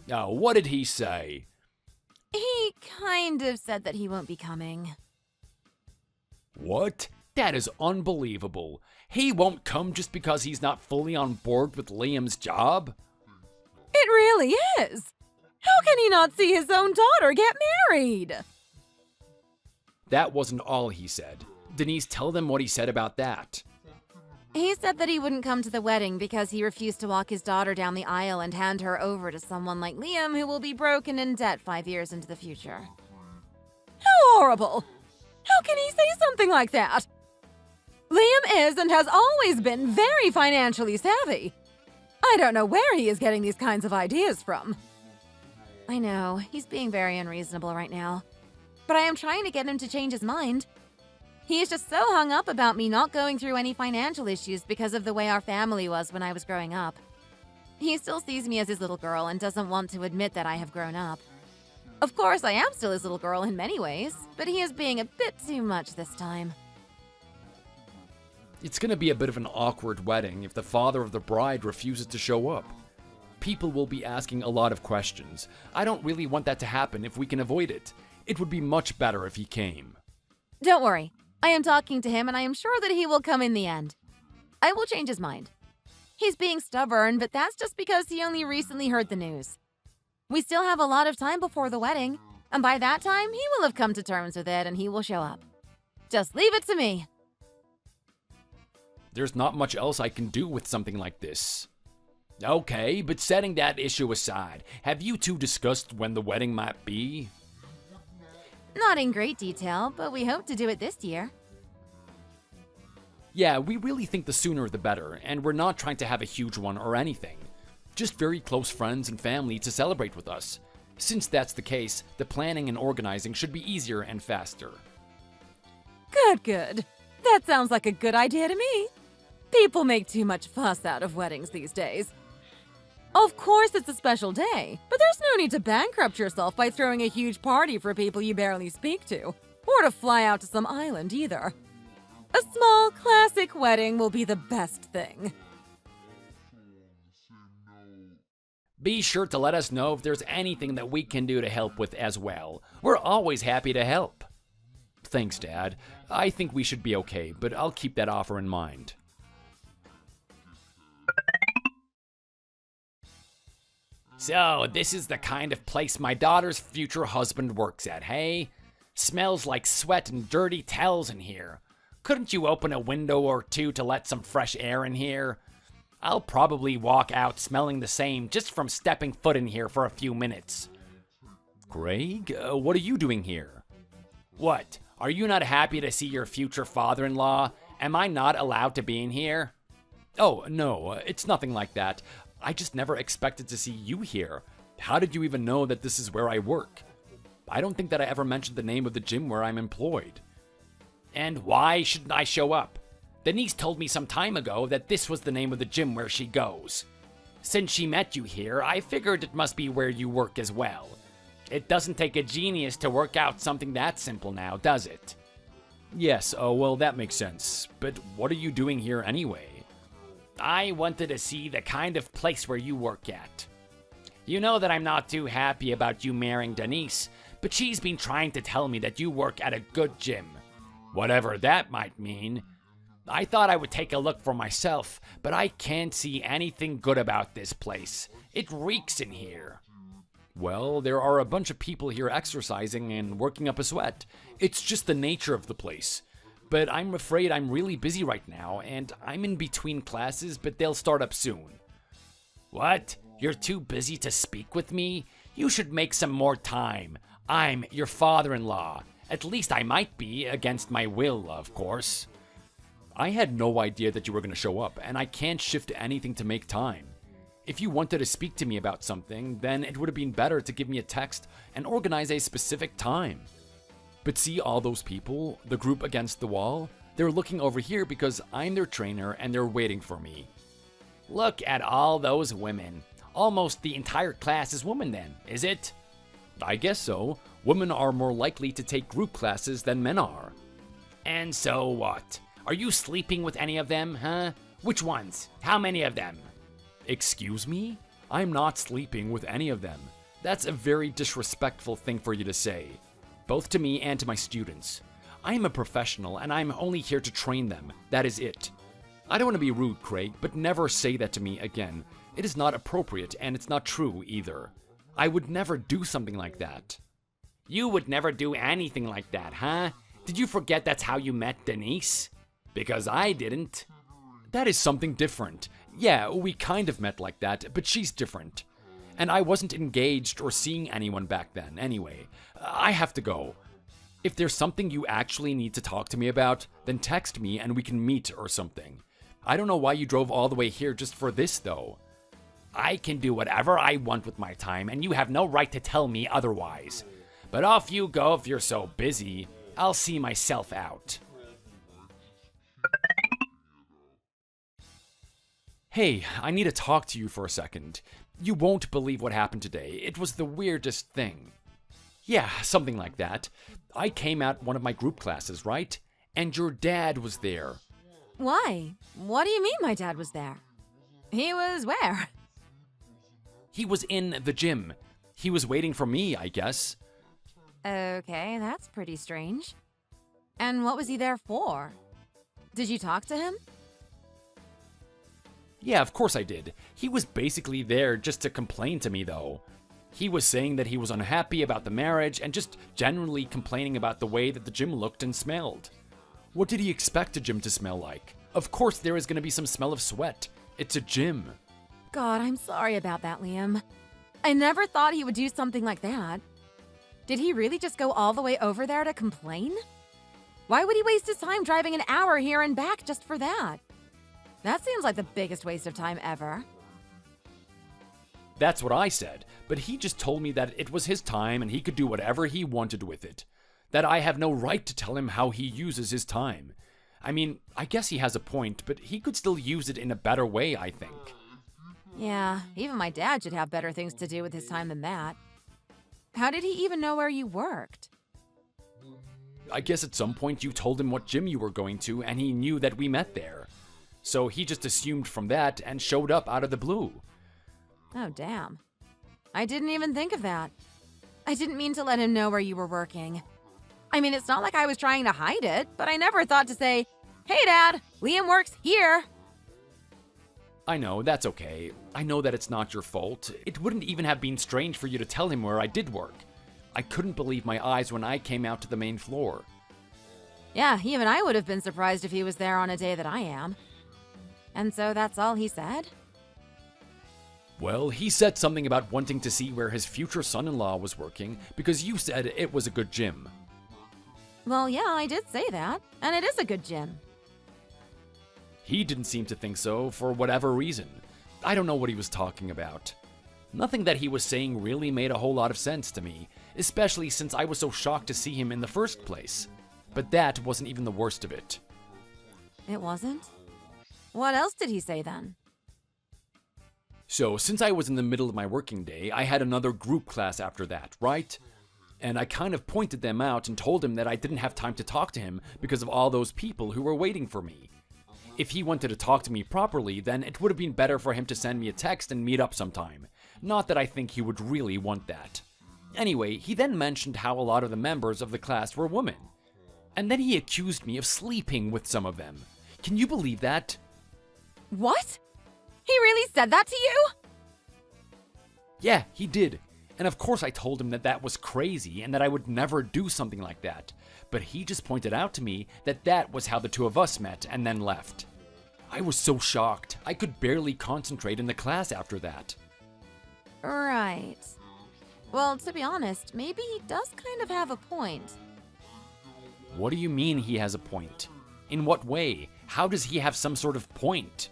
What did he say? He kind of said that he won't be coming. What? That is unbelievable. He won't come just because he's not fully on board with Liam's job? It really is. How can he not see his own daughter get married? That wasn't all he said. Denise, tell them what he said about that. He said that he wouldn't come to the wedding because he refused to walk his daughter down the aisle and hand her over to someone like Liam who will be broken in debt 5 years into the future. How horrible! How can he say something like that? Liam is and has always been very financially savvy. I don't know where he is getting these kinds of ideas from. I know, he's being very unreasonable right now. But I am trying to get him to change his mind. He is just so hung up about me not going through any financial issues because of the way our family was when I was growing up. He still sees me as his little girl and doesn't want to admit that I have grown up. Of course, I am still his little girl in many ways, but he is being a bit too much this time. It's gonna be a bit of an awkward wedding if the father of the bride refuses to show up. People will be asking a lot of questions. I don't really want that to happen if we can avoid it. It would be much better if he came. Don't worry. I am talking to him and I am sure that he will come in the end. I will change his mind. He's being stubborn, but that's just because he only recently heard the news. We still have a lot of time before the wedding, and by that time, he will have come to terms with it and he will show up. Just leave it to me. There's not much else I can do with something like this. Okay, but setting that issue aside, have you two discussed when the wedding might be? Not in great detail, but we hope to do it this year. Yeah, we really think the sooner the better, and we're not trying to have a huge one or anything. Just very close friends and family to celebrate with us. Since that's the case, the planning and organizing should be easier and faster. Good. That sounds like a good idea to me. People make too much fuss out of weddings these days. Of course it's a special day, but there's no need to bankrupt yourself by throwing a huge party for people you barely speak to, or to fly out to some island either. A small, classic wedding will be the best thing. Be sure to let us know if there's anything that we can do to help with as well. We're always happy to help. Thanks, Dad. I think we should be okay, but I'll keep that offer in mind. So, this is the kind of place my daughter's future husband works at, hey? Smells like sweat and dirty towels in here. Couldn't you open a window or two to let some fresh air in here? I'll probably walk out smelling the same just from stepping foot in here for a few minutes. Greg, what are you doing here? What? Are you not happy to see your future father-in-law? Am I not allowed to be in here? Oh, no, it's nothing like that. I just never expected to see you here. How did you even know that this is where I work? I don't think that I ever mentioned the name of the gym where I'm employed. And why shouldn't I show up? Denise told me some time ago that this was the name of the gym where she goes. Since she met you here, I figured it must be where you work as well. It doesn't take a genius to work out something that simple now, does it? Yes, oh well, that makes sense. But what are you doing here anyway? I wanted to see the kind of place where you work at. You know that I'm not too happy about you marrying Denise, but she's been trying to tell me that you work at a good gym. Whatever that might mean. I thought I would take a look for myself, but I can't see anything good about this place. It reeks in here. Well, there are a bunch of people here exercising and working up a sweat. It's just the nature of the place. But I'm afraid I'm really busy right now, and I'm in between classes, but they'll start up soon. What? You're too busy to speak with me? You should make some more time. I'm your father-in-law. At least I might be, against my will, of course. I had no idea that you were going to show up, and I can't shift anything to make time. If you wanted to speak to me about something, then it would have been better to give me a text and organize a specific time. But see all those people, the group against the wall? They're looking over here because I'm their trainer and they're waiting for me. Look at all those women. Almost the entire class is women then, is it? I guess so. Women are more likely to take group classes than men are. And so what? Are you sleeping with any of them, huh? Which ones? How many of them? Excuse me? I'm not sleeping with any of them. That's a very disrespectful thing for you to say. Both to me and to my students. I am a professional and I'm only here to train them. That is it. I don't want to be rude, Craig, but never say that to me again. It is not appropriate and it's not true either. I would never do something like that. You would never do anything like that, huh? Did you forget that's how you met Denise? Because I didn't. That is something different. Yeah, we kind of met like that, but she's different. And I wasn't engaged or seeing anyone back then, anyway. I have to go. If there's something you actually need to talk to me about, then text me and we can meet or something. I don't know why you drove all the way here just for this, though. I can do whatever I want with my time, and you have no right to tell me otherwise. But off you go if you're so busy. I'll see myself out. Hey, I need to talk to you for a second. You won't believe what happened today. It was the weirdest thing. Yeah, something like that. I came out one of my group classes, right? And your dad was there. Why? What do you mean my dad was there? He was where? He was in the gym. He was waiting for me, I guess. Okay, that's pretty strange. And what was he there for? Did you talk to him? Yeah, of course I did. He was basically there just to complain to me, though. He was saying that he was unhappy about the marriage and just generally complaining about the way that the gym looked and smelled. What did he expect a gym to smell like? Of course there is going to be some smell of sweat. It's a gym. God, I'm sorry about that, Liam. I never thought he would do something like that. Did he really just go all the way over there to complain? Why would he waste his time driving an hour here and back just for that? That seems like the biggest waste of time ever. That's what I said, but he just told me that it was his time and he could do whatever he wanted with it. That I have no right to tell him how he uses his time. I mean, I guess he has a point, but he could still use it in a better way, I think. Yeah, even my dad should have better things to do with his time than that. How did he even know where you worked? I guess at some point you told him what gym you were going to and he knew that we met there. So he just assumed from that and showed up out of the blue. Oh, damn. I didn't even think of that. I didn't mean to let him know where you were working. I mean, it's not like I was trying to hide it, but I never thought to say, "Hey, Dad, Liam works here." I know, that's okay. I know that it's not your fault. It wouldn't even have been strange for you to tell him where I did work. I couldn't believe my eyes when I came out to the main floor. Yeah, even I would have been surprised if he was there on a day that I am. And so that's all he said? Well, he said something about wanting to see where his future son-in-law was working because you said it was a good gym. Well, yeah, I did say that, and it is a good gym. He didn't seem to think so for whatever reason. I don't know what he was talking about. Nothing that he was saying really made a whole lot of sense to me, especially since I was so shocked to see him in the first place. But that wasn't even the worst of it. It wasn't? What else did he say then? So, since I was in the middle of my working day, I had another group class after that, right? And I kind of pointed them out and told him that I didn't have time to talk to him because of all those people who were waiting for me. If he wanted to talk to me properly, then it would have been better for him to send me a text and meet up sometime. Not that I think he would really want that. Anyway, he then mentioned how a lot of the members of the class were women. And then he accused me of sleeping with some of them. Can you believe that? What? He really said that to you? Yeah, he did. And of course I told him that that was crazy and that I would never do something like that. But he just pointed out to me that that was how the two of us met and then left. I was so shocked. I could barely concentrate in the class after that. Right. Well, to be honest, maybe he does kind of have a point. What do you mean he has a point? In what way? How does he have some sort of point?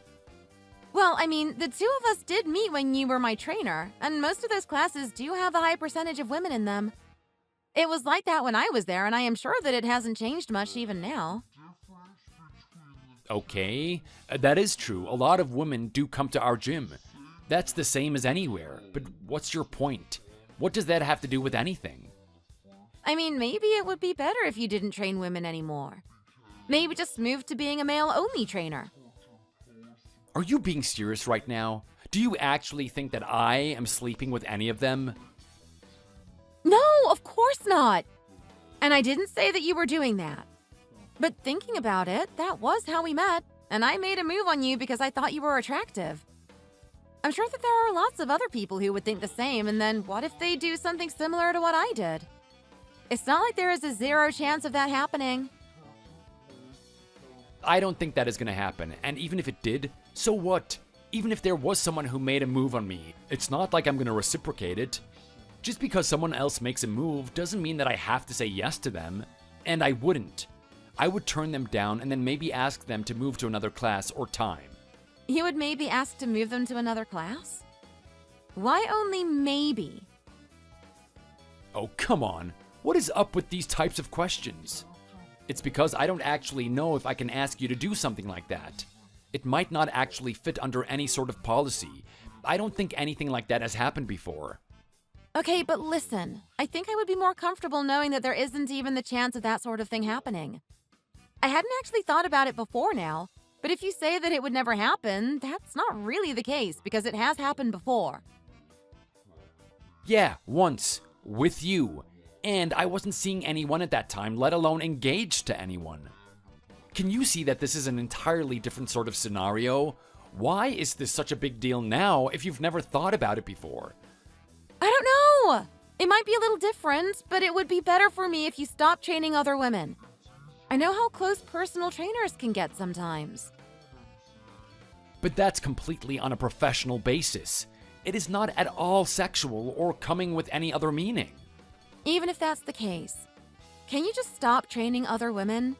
Well, I mean, the two of us did meet when you were my trainer, and most of those classes do have a high percentage of women in them. It was like that when I was there, and I am sure that it hasn't changed much even now. Okay, that is true. A lot of women do come to our gym. That's the same as anywhere. But what's your point? What does that have to do with anything? I mean, maybe it would be better if you didn't train women anymore. Maybe just move to being a male-only trainer. Are you being serious right now? Do you actually think that I am sleeping with any of them? No, of course not. And I didn't say that you were doing that. But thinking about it, that was how we met, and I made a move on you because I thought you were attractive. I'm sure that there are lots of other people who would think the same, and then what if they do something similar to what I did? It's not like there is a 0 chance of that happening. I don't think that is going to happen, and even if it did, so what? Even if there was someone who made a move on me, it's not like I'm going to reciprocate it. Just because someone else makes a move doesn't mean that I have to say yes to them, and I wouldn't. I would turn them down and then maybe ask them to move to another class or time. You would maybe ask to move them to another class? Why only maybe? Oh, come on. What is up with these types of questions? It's because I don't actually know if I can ask you to do something like that. It might not actually fit under any sort of policy. I don't think anything like that has happened before. Okay, but listen, I think I would be more comfortable knowing that there isn't even the chance of that sort of thing happening. I hadn't actually thought about it before now, but if you say that it would never happen, that's not really the case because it has happened before. Yeah, once. With you. And I wasn't seeing anyone at that time, let alone engaged to anyone. Can you see that this is an entirely different sort of scenario? Why is this such a big deal now if you've never thought about it before? I don't know! It might be a little different, but it would be better for me if you stopped training other women. I know how close personal trainers can get sometimes. But that's completely on a professional basis. It is not at all sexual or coming with any other meaning. Even if that's the case, can you just stop training other women?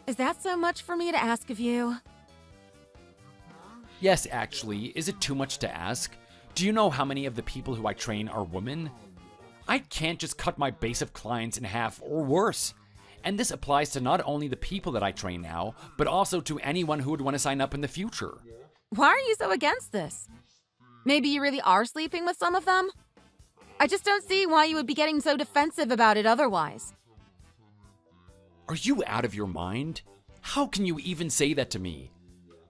Is that so much for me to ask of you? Yes, actually. Is it too much to ask? Do you know how many of the people who I train are women? I can't just cut my base of clients in half or worse. And this applies to not only the people that I train now, but also to anyone who would want to sign up in the future. Why are you so against this? Maybe you really are sleeping with some of them? I just don't see why you would be getting so defensive about it otherwise. Are you out of your mind? How can you even say that to me?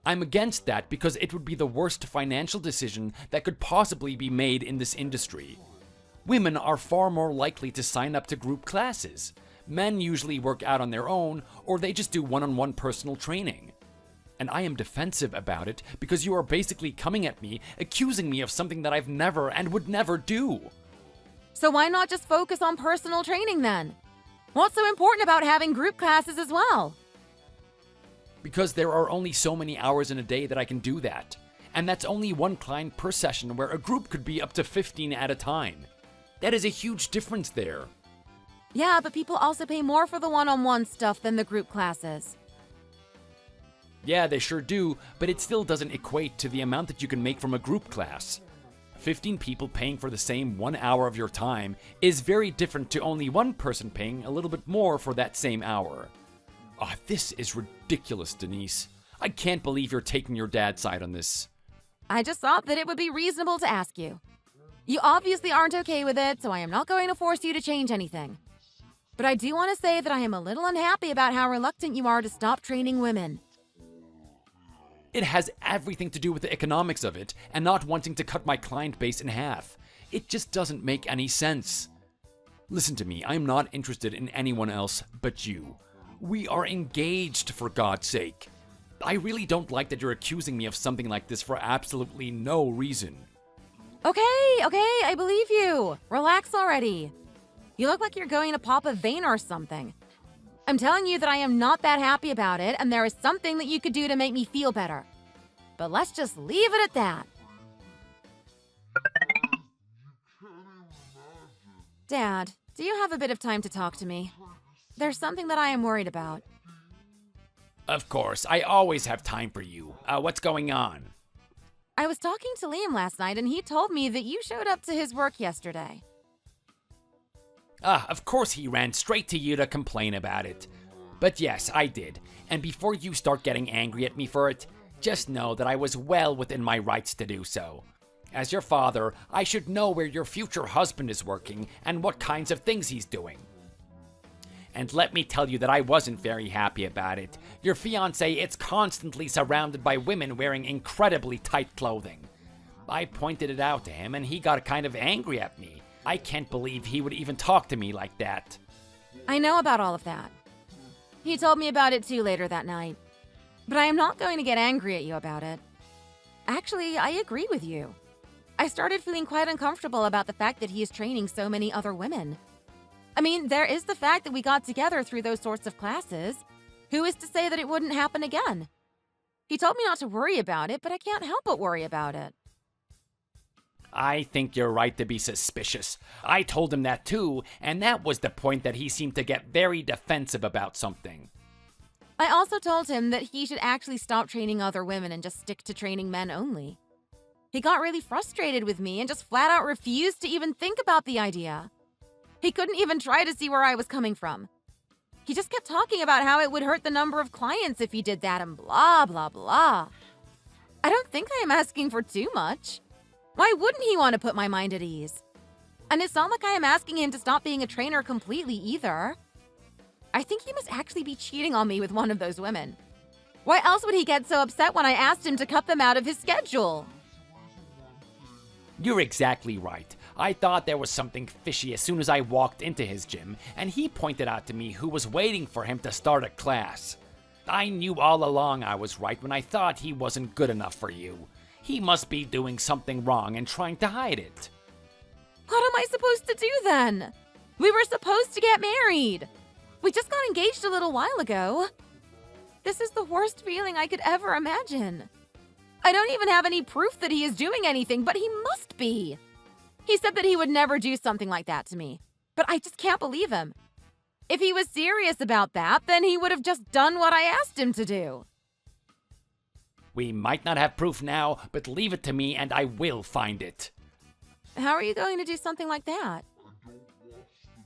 I'm against that because it would be the worst financial decision that could possibly be made in this industry. Women are far more likely to sign up to group classes. Men usually work out on their own, or they just do one-on-one personal training. And I am defensive about it because you are basically coming at me, accusing me of something that I've never and would never do. So why not just focus on personal training then? What's so important about having group classes as well? Because there are only so many hours in a day that I can do that. And that's only one client per session where a group could be up to 15 at a time. That is a huge difference there. Yeah, but people also pay more for the one-on-one stuff than the group classes. Yeah, they sure do, but it still doesn't equate to the amount that you can make from a group class. 15 people paying for the same 1 hour of your time is very different to only one person paying a little bit more for that same hour. Ah, this is ridiculous, Denise. I can't believe you're taking your dad's side on this. I just thought that it would be reasonable to ask you. You obviously aren't okay with it, so I am not going to force you to change anything. But I do want to say that I am a little unhappy about how reluctant you are to stop training women. It has everything to do with the economics of it and not wanting to cut my client base in half. It just doesn't make any sense. Listen to me, I am not interested in anyone else but you. We are engaged, for God's sake. I really don't like that you're accusing me of something like this for absolutely no reason. Okay, I believe you. Relax already. You look like you're going to pop a vein or something. I'm telling you that I am not that happy about it, and there is something that you could do to make me feel better. But let's just leave it at that. Dad, do you have a bit of time to talk to me? There's something that I am worried about. Of course, I always have time for you. What's going on? I was talking to Liam last night, and he told me that you showed up to his work yesterday. Of course he ran straight to you to complain about it. But yes, I did. And before you start getting angry at me for it, just know that I was well within my rights to do so. As your father, I should know where your future husband is working and what kinds of things he's doing. And let me tell you that I wasn't very happy about it. Your fiancé is constantly surrounded by women wearing incredibly tight clothing. I pointed it out to him and he got kind of angry at me. I can't believe he would even talk to me like that. I know about all of that. He told me about it too later that night. But I am not going to get angry at you about it. Actually, I agree with you. I started feeling quite uncomfortable about the fact that he is training so many other women. I mean, there is the fact that we got together through those sorts of classes. Who is to say that it wouldn't happen again? He told me not to worry about it, but I can't help but worry about it. I think you're right to be suspicious. I told him that too, and that was the point that he seemed to get very defensive about something. I also told him that he should actually stop training other women and just stick to training men only. He got really frustrated with me and just flat out refused to even think about the idea. He couldn't even try to see where I was coming from. He just kept talking about how it would hurt the number of clients if he did that and blah, blah, blah. I don't think I am asking for too much. Why wouldn't he want to put my mind at ease? And it's not like I am asking him to stop being a trainer completely either. I think he must actually be cheating on me with one of those women. Why else would he get so upset when I asked him to cut them out of his schedule? You're exactly right. I thought there was something fishy as soon as I walked into his gym, and he pointed out to me who was waiting for him to start a class. I knew all along I was right when I thought he wasn't good enough for you. He must be doing something wrong and trying to hide it. What am I supposed to do then? We were supposed to get married. We just got engaged a little while ago. This is the worst feeling I could ever imagine. I don't even have any proof that he is doing anything, but he must be. He said that he would never do something like that to me, but I just can't believe him. If he was serious about that, then he would have just done what I asked him to do. We might not have proof now, but leave it to me and I will find it. How are you going to do something like that?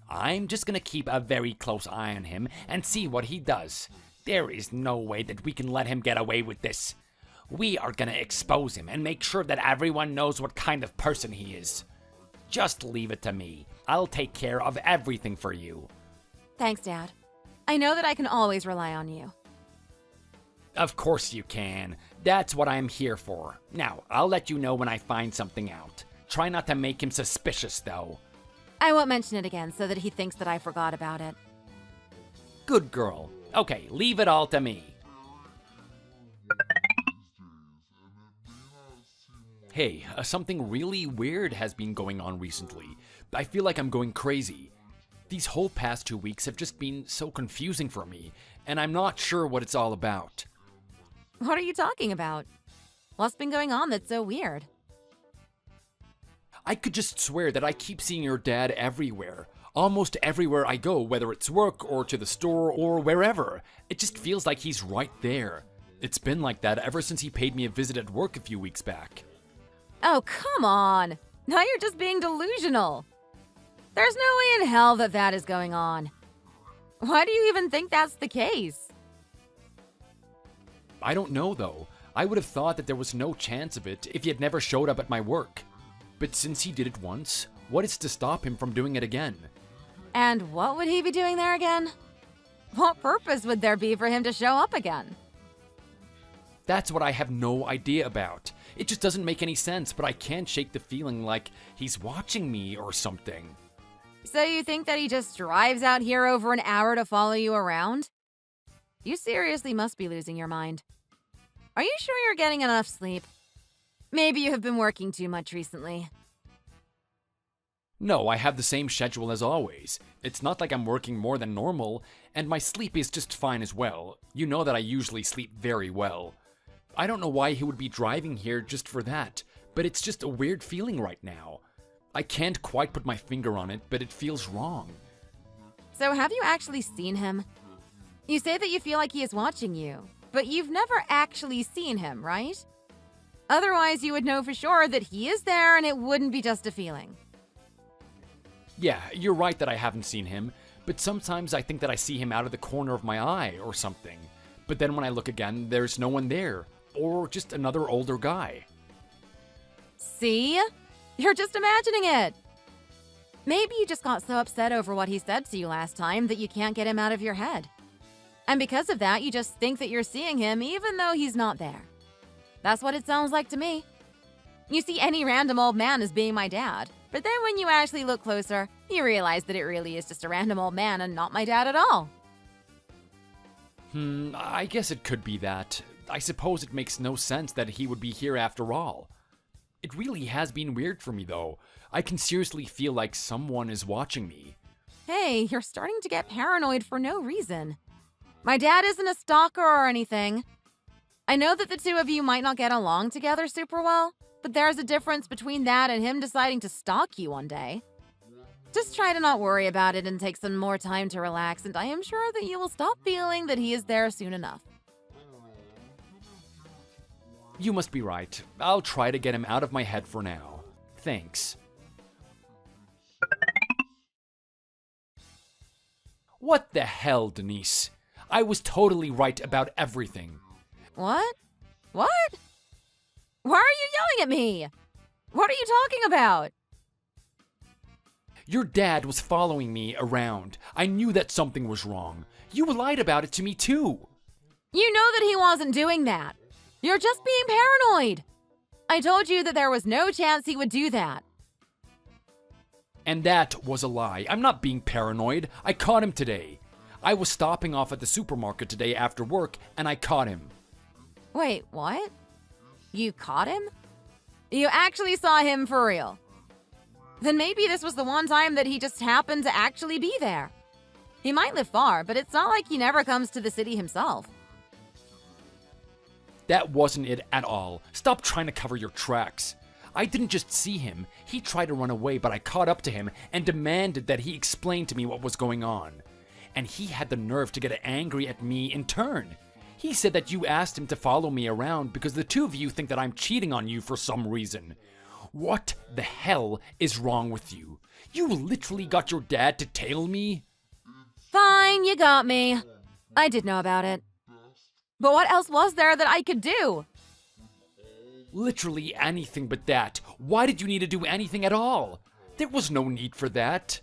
I'm just gonna keep a very close eye on him and see what he does. There is no way that we can let him get away with this. We are gonna expose him and make sure that everyone knows what kind of person he is. Just leave it to me. I'll take care of everything for you. Thanks, Dad. I know that I can always rely on you. Of course you can. That's what I'm here for. Now, I'll let you know when I find something out. Try not to make him suspicious, though. I won't mention it again so that he thinks that I forgot about it. Good girl. Okay, leave it all to me. Hey, something really weird has been going on recently. I feel like I'm going crazy. These whole past 2 weeks have just been so confusing for me, and I'm not sure what it's all about. What are you talking about? What's been going on that's so weird? I could just swear that I keep seeing your dad everywhere. Almost everywhere I go, whether it's work or to the store or wherever. It just feels like he's right there. It's been like that ever since he paid me a visit at work a few weeks back. Oh, come on. Now you're just being delusional. There's no way in hell that that is going on. Why do you even think that's the case? I don't know, though. I would have thought that there was no chance of it if he had never showed up at my work. But since he did it once, what is to stop him from doing it again? And what would he be doing there again? What purpose would there be for him to show up again? That's what I have no idea about. It just doesn't make any sense, but I can't shake the feeling like he's watching me or something. So you think that he just drives out here over an hour to follow you around? You seriously must be losing your mind. Are you sure you're getting enough sleep? Maybe you have been working too much recently. No, I have the same schedule as always. It's not like I'm working more than normal, and my sleep is just fine as well. You know that I usually sleep very well. I don't know why he would be driving here just for that, but it's just a weird feeling right now. I can't quite put my finger on it, but it feels wrong. So have you actually seen him? You say that you feel like he is watching you, but you've never actually seen him, right? Otherwise, you would know for sure that he is there and it wouldn't be just a feeling. Yeah, you're right that I haven't seen him, but sometimes I think that I see him out of the corner of my eye or something. But then when I look again, there's no one there, or just another older guy. See? You're just imagining it. Maybe you just got so upset over what he said to you last time that you can't get him out of your head. And because of that, you just think that you're seeing him even though he's not there. That's what it sounds like to me. You see any random old man as being my dad, but then when you actually look closer, you realize that it really is just a random old man and not my dad at all. I guess it could be that. I suppose it makes no sense that he would be here after all. It really has been weird for me, though. I can seriously feel like someone is watching me. Hey, you're starting to get paranoid for no reason. My dad isn't a stalker or anything. I know that the two of you might not get along together super well, but there's a difference between that and him deciding to stalk you one day. Just try to not worry about it and take some more time to relax, and I am sure that you will stop feeling that he is there soon enough. You must be right. I'll try to get him out of my head for now. Thanks. What the hell, Denise? I was totally right about everything. What? What? Why are you yelling at me? What are you talking about? Your dad was following me around. I knew that something was wrong. You lied about it to me too. You know that he wasn't doing that. You're just being paranoid. I told you that there was no chance he would do that. And that was a lie. I'm not being paranoid. I caught him today. I was stopping off at the supermarket today after work, and I caught him. Wait, what? You caught him? You actually saw him for real? Then maybe this was the one time that he just happened to actually be there. He might live far, but it's not like he never comes to the city himself. That wasn't it at all. Stop trying to cover your tracks. I didn't just see him. He tried to run away, but I caught up to him and demanded that he explain to me what was going on. And he had the nerve to get angry at me in turn. He said that you asked him to follow me around because the two of you think that I'm cheating on you for some reason. What the hell is wrong with you? You literally got your dad to tail me? Fine, you got me. I did know about it. But what else was there that I could do? Literally anything but that. Why did you need to do anything at all? There was no need for that.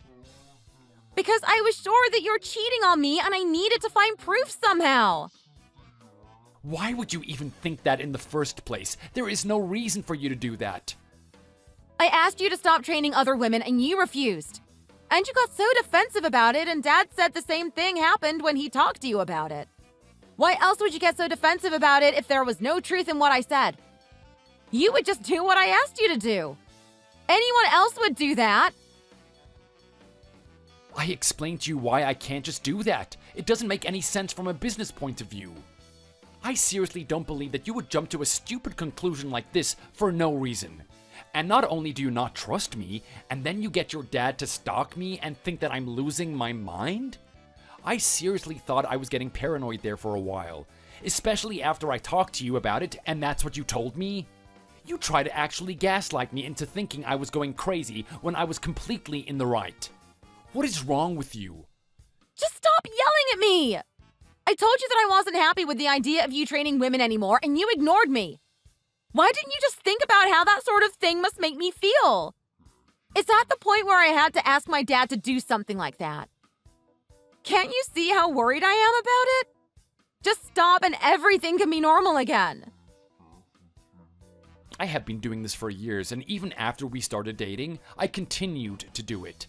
Because I was sure that you're cheating on me and I needed to find proof somehow. Why would you even think that in the first place? There is no reason for you to do that. I asked you to stop training other women and you refused. And you got so defensive about it, and Dad said the same thing happened when he talked to you about it. Why else would you get so defensive about it if there was no truth in what I said? You would just do what I asked you to do. Anyone else would do that. I explained to you why I can't just do that. It doesn't make any sense from a business point of view. I seriously don't believe that you would jump to a stupid conclusion like this for no reason. And not only do you not trust me, and then you get your dad to stalk me and think that I'm losing my mind? I seriously thought I was getting paranoid there for a while, especially after I talked to you about it and that's what you told me. You tried to actually gaslight me into thinking I was going crazy when I was completely in the right. What is wrong with you? Just stop yelling at me! I told you that I wasn't happy with the idea of you training women anymore, and you ignored me. Why didn't you just think about how that sort of thing must make me feel? It's at the point where I had to ask my dad to do something like that. Can't you see how worried I am about it? Just stop and everything can be normal again. I have been doing this for years, and even after we started dating, I continued to do it.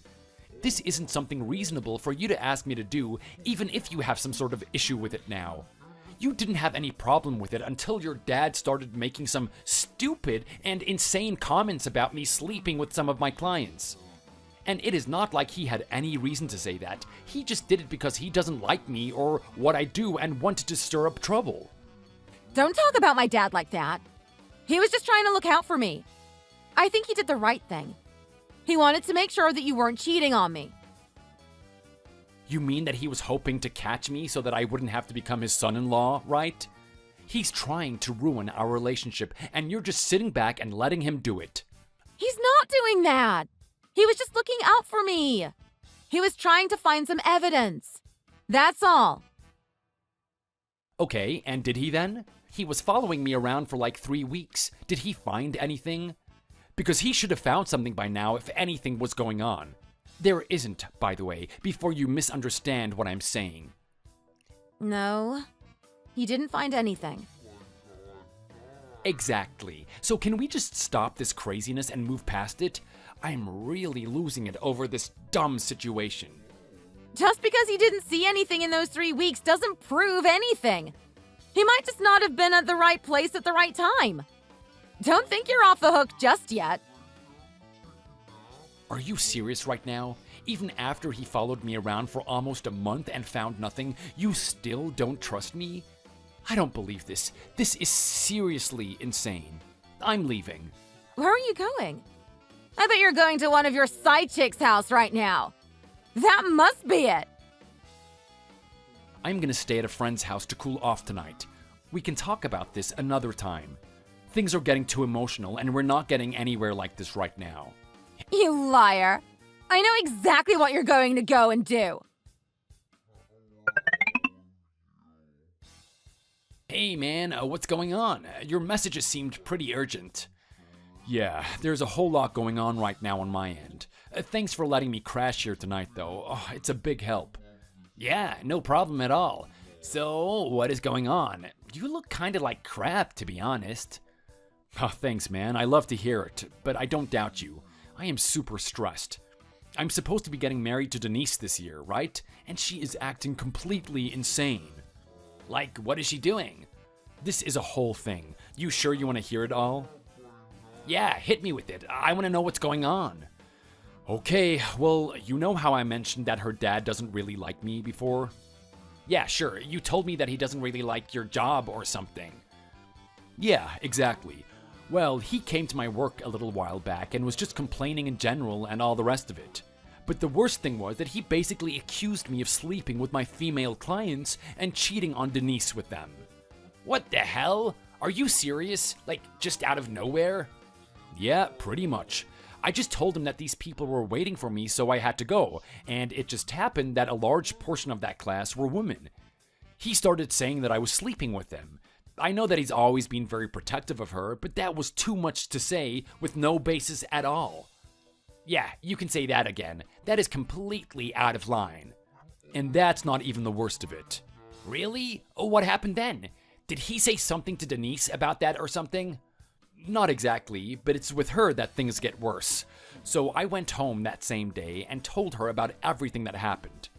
This isn't something reasonable for you to ask me to do, even if you have some sort of issue with it now. You didn't have any problem with it until your dad started making some stupid and insane comments about me sleeping with some of my clients. And it is not like he had any reason to say that. He just did it because he doesn't like me or what I do and wanted to stir up trouble. Don't talk about my dad like that. He was just trying to look out for me. I think he did the right thing. He wanted to make sure that you weren't cheating on me. You mean that he was hoping to catch me so that I wouldn't have to become his son-in-law, right? He's trying to ruin our relationship, and you're just sitting back and letting him do it. He's not doing that. He was just looking out for me. He was trying to find some evidence. That's all. Okay, and did he then? He was following me around for like 3 weeks. Did he find anything? Because he should have found something by now if anything was going on. There isn't, by the way, before you misunderstand what I'm saying. No, he didn't find anything. Exactly. So can we just stop this craziness and move past it? I'm really losing it over this dumb situation. Just because he didn't see anything in those 3 weeks doesn't prove anything. He might just not have been at the right place at the right time. Don't think you're off the hook just yet. Are you serious right now? Even after he followed me around for almost a month and found nothing, you still don't trust me? I don't believe this. This is seriously insane. I'm leaving. Where are you going? I bet you're going to one of your side chicks' house right now. That must be it. I'm gonna stay at a friend's house to cool off tonight. We can talk about this another time. Things are getting too emotional and we're not getting anywhere like this right now. You liar. I know exactly what you're going to go and do. Hey man, what's going on? Your messages seemed pretty urgent. Yeah, there's a whole lot going on right now on my end. Thanks for letting me crash here tonight though. Oh, it's a big help. Yeah, no problem at all. So, what is going on? You look kinda like crap, to be honest. Oh, thanks man, I love to hear it, but I don't doubt you. I am super stressed. I'm supposed to be getting married to Denise this year, right? And she is acting completely insane. Like, what is she doing? This is a whole thing. You sure you want to hear it all? Yeah, hit me with it. I want to know what's going on. Okay, well, you know how I mentioned that her dad doesn't really like me before? Yeah, sure. You told me that he doesn't really like your job or something. Yeah, exactly. Well, he came to my work a little while back and was just complaining in general and all the rest of it. But the worst thing was that he basically accused me of sleeping with my female clients and cheating on Denise with them. What the hell? Are you serious? Like, just out of nowhere? Yeah, pretty much. I just told him that these people were waiting for me, so I had to go, and it just happened that a large portion of that class were women. He started saying that I was sleeping with them. I know that he's always been very protective of her, but that was too much to say with no basis at all. Yeah, you can say that again. That is completely out of line. And that's not even the worst of it. Really? Oh, what happened then? Did he say something to Denise about that or something? Not exactly, but it's with her that things get worse. So I went home that same day and told her about everything that happened.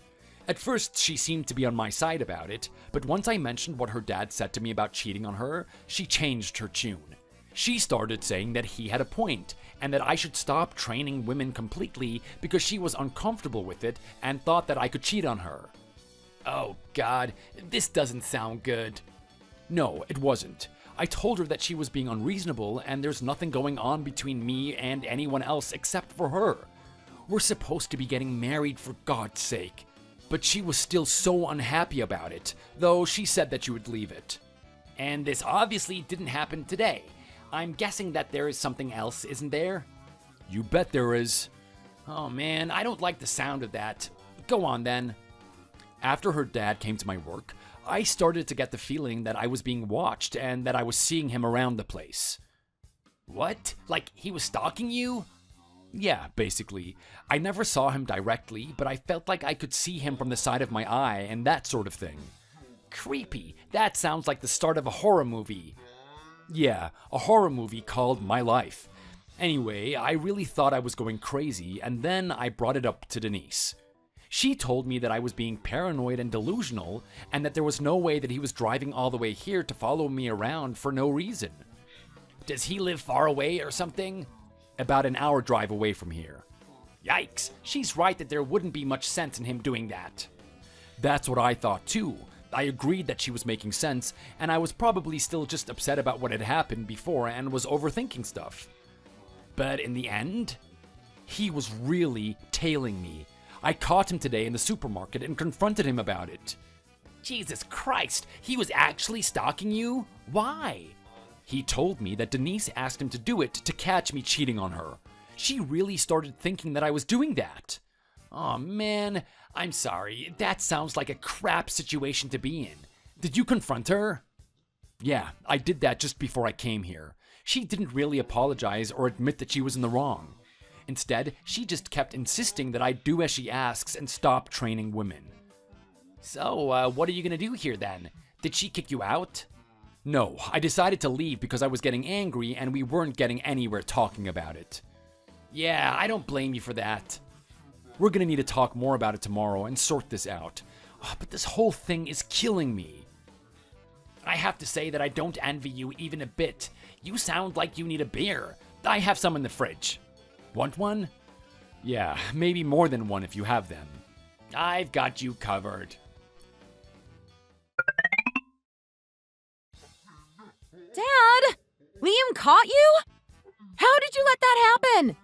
At first, she seemed to be on my side about it, but once I mentioned what her dad said to me about cheating on her, she changed her tune. She started saying that he had a point, and that I should stop training women completely because she was uncomfortable with it and thought that I could cheat on her. Oh God, this doesn't sound good. No, it wasn't. I told her that she was being unreasonable and there's nothing going on between me and anyone else except for her. We're supposed to be getting married for God's sake. But she was still so unhappy about it, though she said that she would leave it. And this obviously didn't happen today. I'm guessing that there is something else, isn't there? You bet there is. Oh man, I don't like the sound of that. Go on then. After her dad came to my work, I started to get the feeling that I was being watched and that I was seeing him around the place. What? Like he was stalking you? Yeah, basically. I never saw him directly, but I felt like I could see him from the side of my eye and that sort of thing. Creepy. That sounds like the start of a horror movie. Yeah, a horror movie called My Life. Anyway, I really thought I was going crazy, and then I brought it up to Denise. She told me that I was being paranoid and delusional, and that there was no way that he was driving all the way here to follow me around for no reason. Does he live far away or something? About an hour drive away from here. Yikes, she's right that there wouldn't be much sense in him doing that. That's what I thought too. I agreed that she was making sense, and I was probably still just upset about what had happened before and was overthinking stuff. But in the end, he was really tailing me. I caught him today in the supermarket and confronted him about it. Jesus Christ, he was actually stalking you? Why? He told me that Denise asked him to do it to catch me cheating on her. She really started thinking that I was doing that. Oh man, I'm sorry. That sounds like a crap situation to be in. Did you confront her? Yeah, I did that just before I came here. She didn't really apologize or admit that she was in the wrong. Instead, she just kept insisting that I do as she asks and stop training women. So, what are you gonna do here then? Did she kick you out? No, I decided to leave because I was getting angry and we weren't getting anywhere talking about it. Yeah, I don't blame you for that. We're gonna need to talk more about it tomorrow and sort this out. But this whole thing is killing me. I have to say that I don't envy you even a bit. You sound like you need a beer. I have some in the fridge. Want one? Yeah, maybe more than one if you have them. I've got you covered. Dad! Liam caught you? How did you let that happen?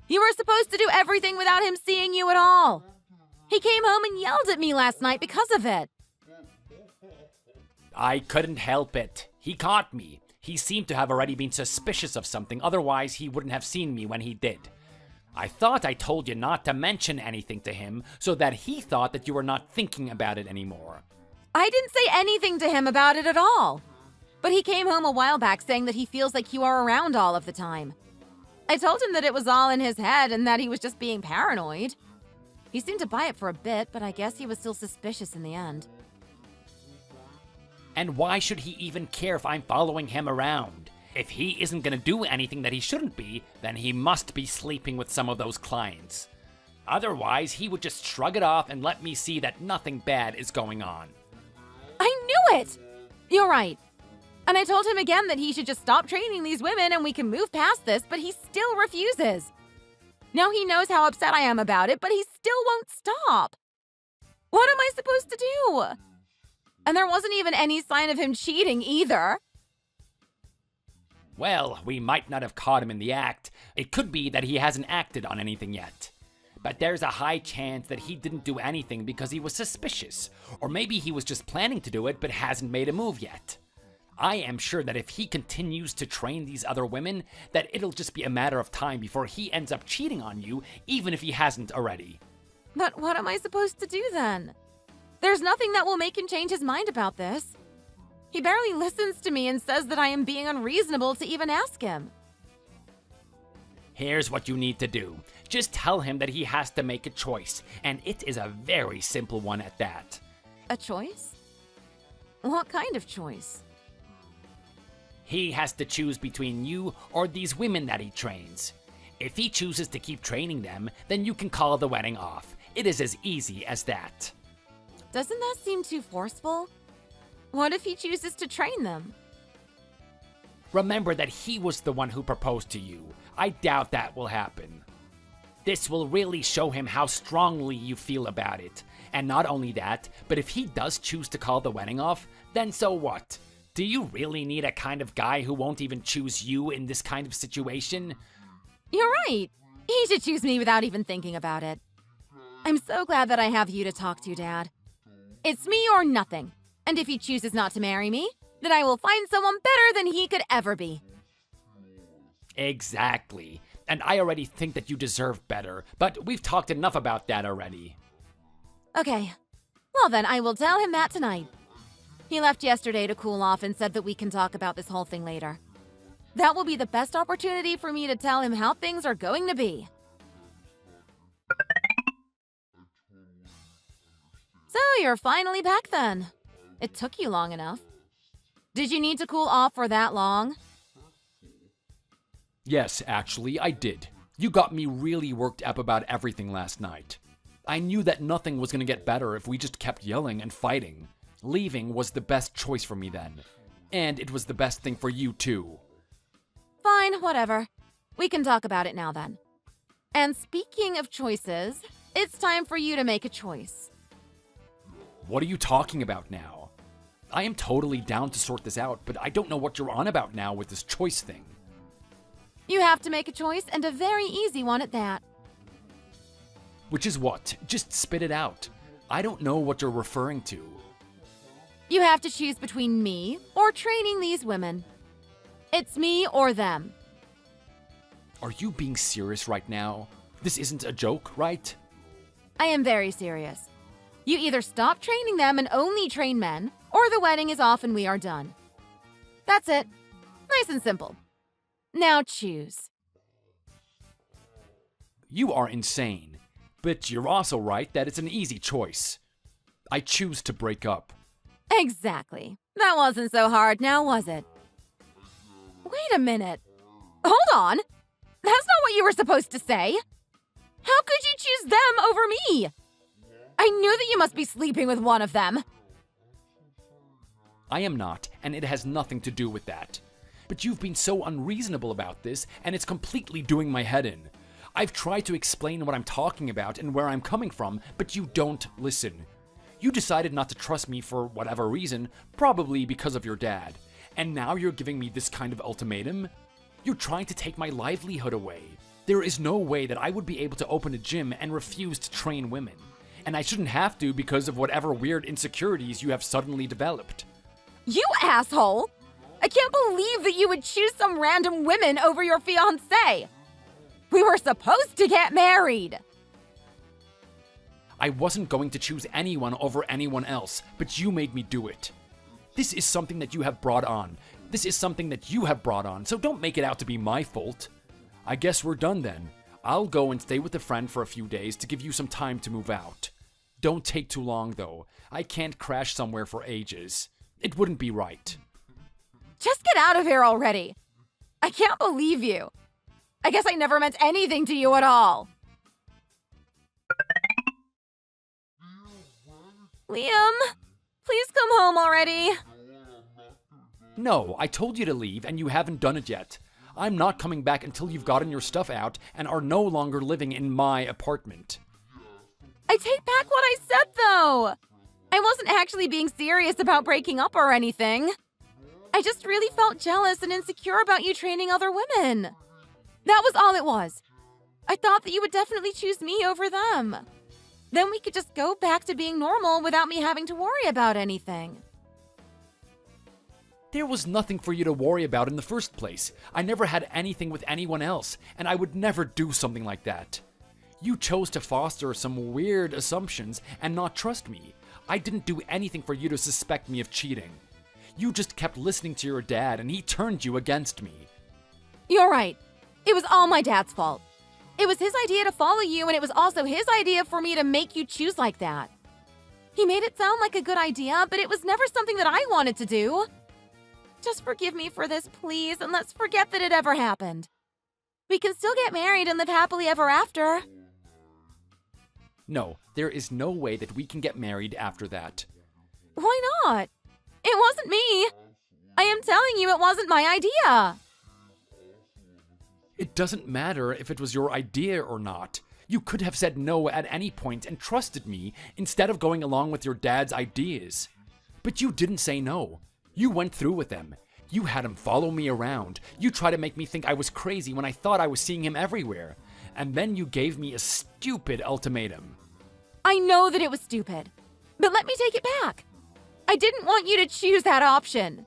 You were supposed to do everything without him seeing you at all. He came home and yelled at me last night because of it. I couldn't help it. He caught me. He seemed to have already been suspicious of something, otherwise he wouldn't have seen me when he did. I thought I told you not to mention anything to him so that he thought that you were not thinking about it anymore. I didn't say anything to him about it at all. But he came home a while back saying that he feels like you are around all of the time. I told him that it was all in his head and that he was just being paranoid. He seemed to buy it for a bit, but I guess he was still suspicious in the end. And why should he even care if I'm following him around? If he isn't gonna do anything that he shouldn't be, then he must be sleeping with some of those clients. Otherwise, he would just shrug it off and let me see that nothing bad is going on. I knew it! You're right. And I told him again that he should just stop training these women and we can move past this, but he still refuses. Now he knows how upset I am about it, but he still won't stop. What am I supposed to do? And there wasn't even any sign of him cheating either. Well, we might not have caught him in the act. It could be that he hasn't acted on anything yet. But there's a high chance that he didn't do anything because he was suspicious. Or maybe he was just planning to do it but hasn't made a move yet. I am sure that if he continues to train these other women, that it'll just be a matter of time before he ends up cheating on you, even if he hasn't already. But what am I supposed to do then? There's nothing that will make him change his mind about this. He barely listens to me and says that I am being unreasonable to even ask him. Here's what you need to do. Just tell him that he has to make a choice, and it is a very simple one at that. A choice? What kind of choice? He has to choose between you or these women that he trains. If he chooses to keep training them, then you can call the wedding off. It is as easy as that. Doesn't that seem too forceful? What if he chooses to train them? Remember that he was the one who proposed to you. I doubt that will happen. This will really show him how strongly you feel about it. And not only that, but if he does choose to call the wedding off, then so what? Do you really need a kind of guy who won't even choose you in this kind of situation? You're right. He should choose me without even thinking about it. I'm so glad that I have you to talk to, Dad. It's me or nothing. And if he chooses not to marry me, then I will find someone better than he could ever be. Exactly. And I already think that you deserve better, but we've talked enough about that already. Okay. Well then, I will tell him that tonight. He left yesterday to cool off and said that we can talk about this whole thing later. That will be the best opportunity for me to tell him how things are going to be. So you're finally back then. It took you long enough. Did you need to cool off for that long? Yes, actually, I did. You got me really worked up about everything last night. I knew that nothing was gonna get better if we just kept yelling and fighting. Leaving was the best choice for me then. And it was the best thing for you too. Fine, whatever. We can talk about it now then. And speaking of choices, it's time for you to make a choice. What are you talking about now? I am totally down to sort this out, but I don't know what you're on about now with this choice thing. You have to make a choice, and a very easy one at that. Which is what? Just spit it out. I don't know what you're referring to. You have to choose between me or training these women. It's me or them. Are you being serious right now? This isn't a joke, right? I am very serious. You either stop training them and only train men, or the wedding is off and we are done. That's it. Nice and simple. Now choose. You are insane. But you're also right that it's an easy choice. I choose to break up. Exactly. That wasn't so hard now, was it? Wait a minute. Hold on. That's not what you were supposed to say. How could you choose them over me? I knew that you must be sleeping with one of them. I am not, and it has nothing to do with that. But you've been so unreasonable about this, and it's completely doing my head in. I've tried to explain what I'm talking about and where I'm coming from, but you don't listen. You decided not to trust me for whatever reason, probably because of your dad. And now you're giving me this kind of ultimatum? You're trying to take my livelihood away. There is no way that I would be able to open a gym and refuse to train women. And I shouldn't have to because of whatever weird insecurities you have suddenly developed. You asshole! I can't believe that you would choose some random women over your fiancé. We were supposed to get married. I wasn't going to choose anyone over anyone else, but you made me do it. This is something that you have brought on. This is something that you have brought on, so don't make it out to be my fault. I guess we're done then. I'll go and stay with a friend for a few days to give you some time to move out. Don't take too long, though. I can't crash somewhere for ages. It wouldn't be right. Just get out of here already. I can't believe you. I guess I never meant anything to you at all. Liam, please come home already. No, I told you to leave and you haven't done it yet. I'm not coming back until you've gotten your stuff out and are no longer living in my apartment. I take back what I said, though. I wasn't actually being serious about breaking up or anything. I just really felt jealous and insecure about you training other women. That was all it was. I thought that you would definitely choose me over them. Then we could just go back to being normal without me having to worry about anything. There was nothing for you to worry about in the first place. I never had anything with anyone else, and I would never do something like that. You chose to foster some weird assumptions and not trust me. I didn't do anything for you to suspect me of cheating. You just kept listening to your dad, and he turned you against me. You're right. It was all my dad's fault. It was his idea to follow you, and it was also his idea for me to make you choose like that. He made it sound like a good idea, but it was never something that I wanted to do. Just forgive me for this, please, and let's forget that it ever happened. We can still get married and live happily ever after. No, there is no way that we can get married after that. Why not? It wasn't me. I am telling you it wasn't my idea. It doesn't matter if it was your idea or not. You could have said no at any point and trusted me instead of going along with your dad's ideas. But you didn't say no. You went through with them. You had him follow me around. You tried to make me think I was crazy when I thought I was seeing him everywhere. And then you gave me a stupid ultimatum. I know that it was stupid, but let me take it back. I didn't want you to choose that option.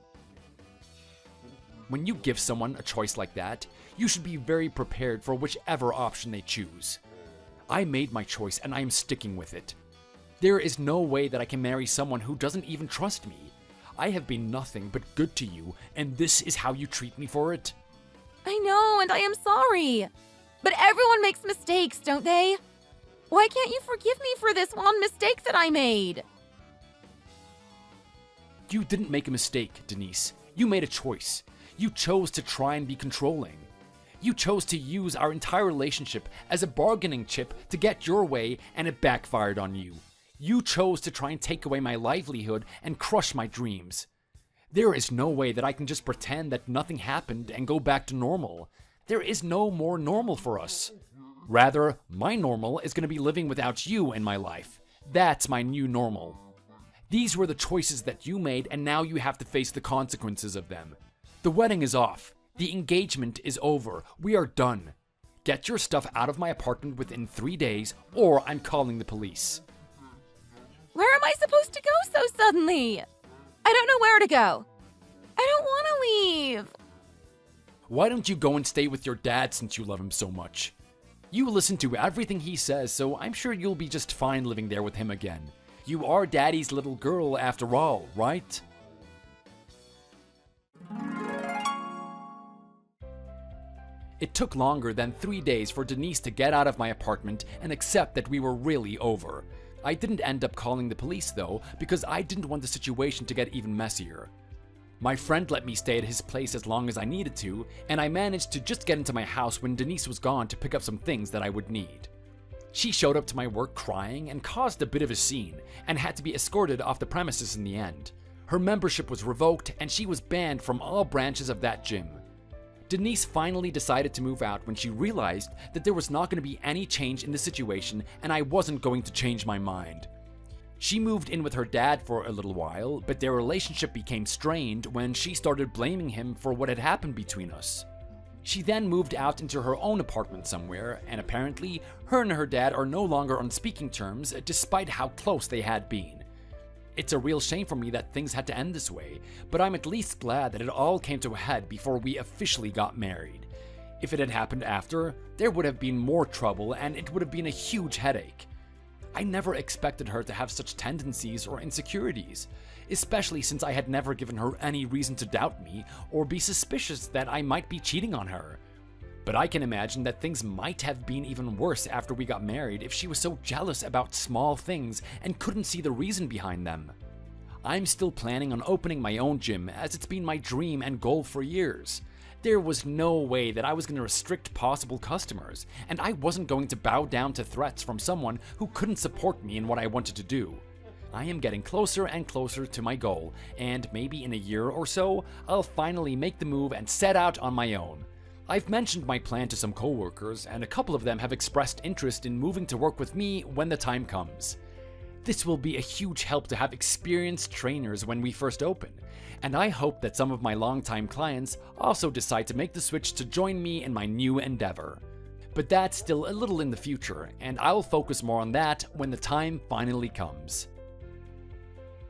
When you give someone a choice like that, you should be very prepared for whichever option they choose. I made my choice and I am sticking with it. There is no way that I can marry someone who doesn't even trust me. I have been nothing but good to you, and this is how you treat me for it? I know, and I am sorry. But everyone makes mistakes, don't they? Why can't you forgive me for this one mistake that I made? You didn't make a mistake, Denise. You made a choice. You chose to try and be controlling. You chose to use our entire relationship as a bargaining chip to get your way, and it backfired on you. You chose to try and take away my livelihood and crush my dreams. There is no way that I can just pretend that nothing happened and go back to normal. There is no more normal for us. Rather, my normal is going to be living without you in my life. That's my new normal. These were the choices that you made, and now you have to face the consequences of them. The wedding is off. The engagement is over. We are done. Get your stuff out of my apartment within 3 days, or I'm calling the police. Where am I supposed to go so suddenly? I don't know where to go. I don't want to leave. Why don't you go and stay with your dad since you love him so much? You listen to everything he says, so I'm sure you'll be just fine living there with him again. You are Daddy's little girl after all, right? It took longer than 3 days for Denise to get out of my apartment and accept that we were really over. I didn't end up calling the police though, because I didn't want the situation to get even messier. My friend let me stay at his place as long as I needed to, and I managed to just get into my house when Denise was gone to pick up some things that I would need. She showed up to my work crying and caused a bit of a scene, and had to be escorted off the premises in the end. Her membership was revoked and she was banned from all branches of that gym. Denise finally decided to move out when she realized that there was not going to be any change in the situation and I wasn't going to change my mind. She moved in with her dad for a little while, but their relationship became strained when she started blaming him for what had happened between us. She then moved out into her own apartment somewhere, and apparently, her and her dad are no longer on speaking terms despite how close they had been. It's a real shame for me that things had to end this way, but I'm at least glad that it all came to a head before we officially got married. If it had happened after, there would have been more trouble and it would have been a huge headache. I never expected her to have such tendencies or insecurities, especially since I had never given her any reason to doubt me or be suspicious that I might be cheating on her. But I can imagine that things might have been even worse after we got married if she was so jealous about small things and couldn't see the reason behind them. I'm still planning on opening my own gym as it's been my dream and goal for years. There was no way that I was going to restrict possible customers, and I wasn't going to bow down to threats from someone who couldn't support me in what I wanted to do. I am getting closer and closer to my goal, and maybe in a year or so, I'll finally make the move and set out on my own. I've mentioned my plan to some coworkers, and a couple of them have expressed interest in moving to work with me when the time comes. This will be a huge help to have experienced trainers when we first open, and I hope that some of my longtime clients also decide to make the switch to join me in my new endeavor. But that's still a little in the future, and I'll focus more on that when the time finally comes.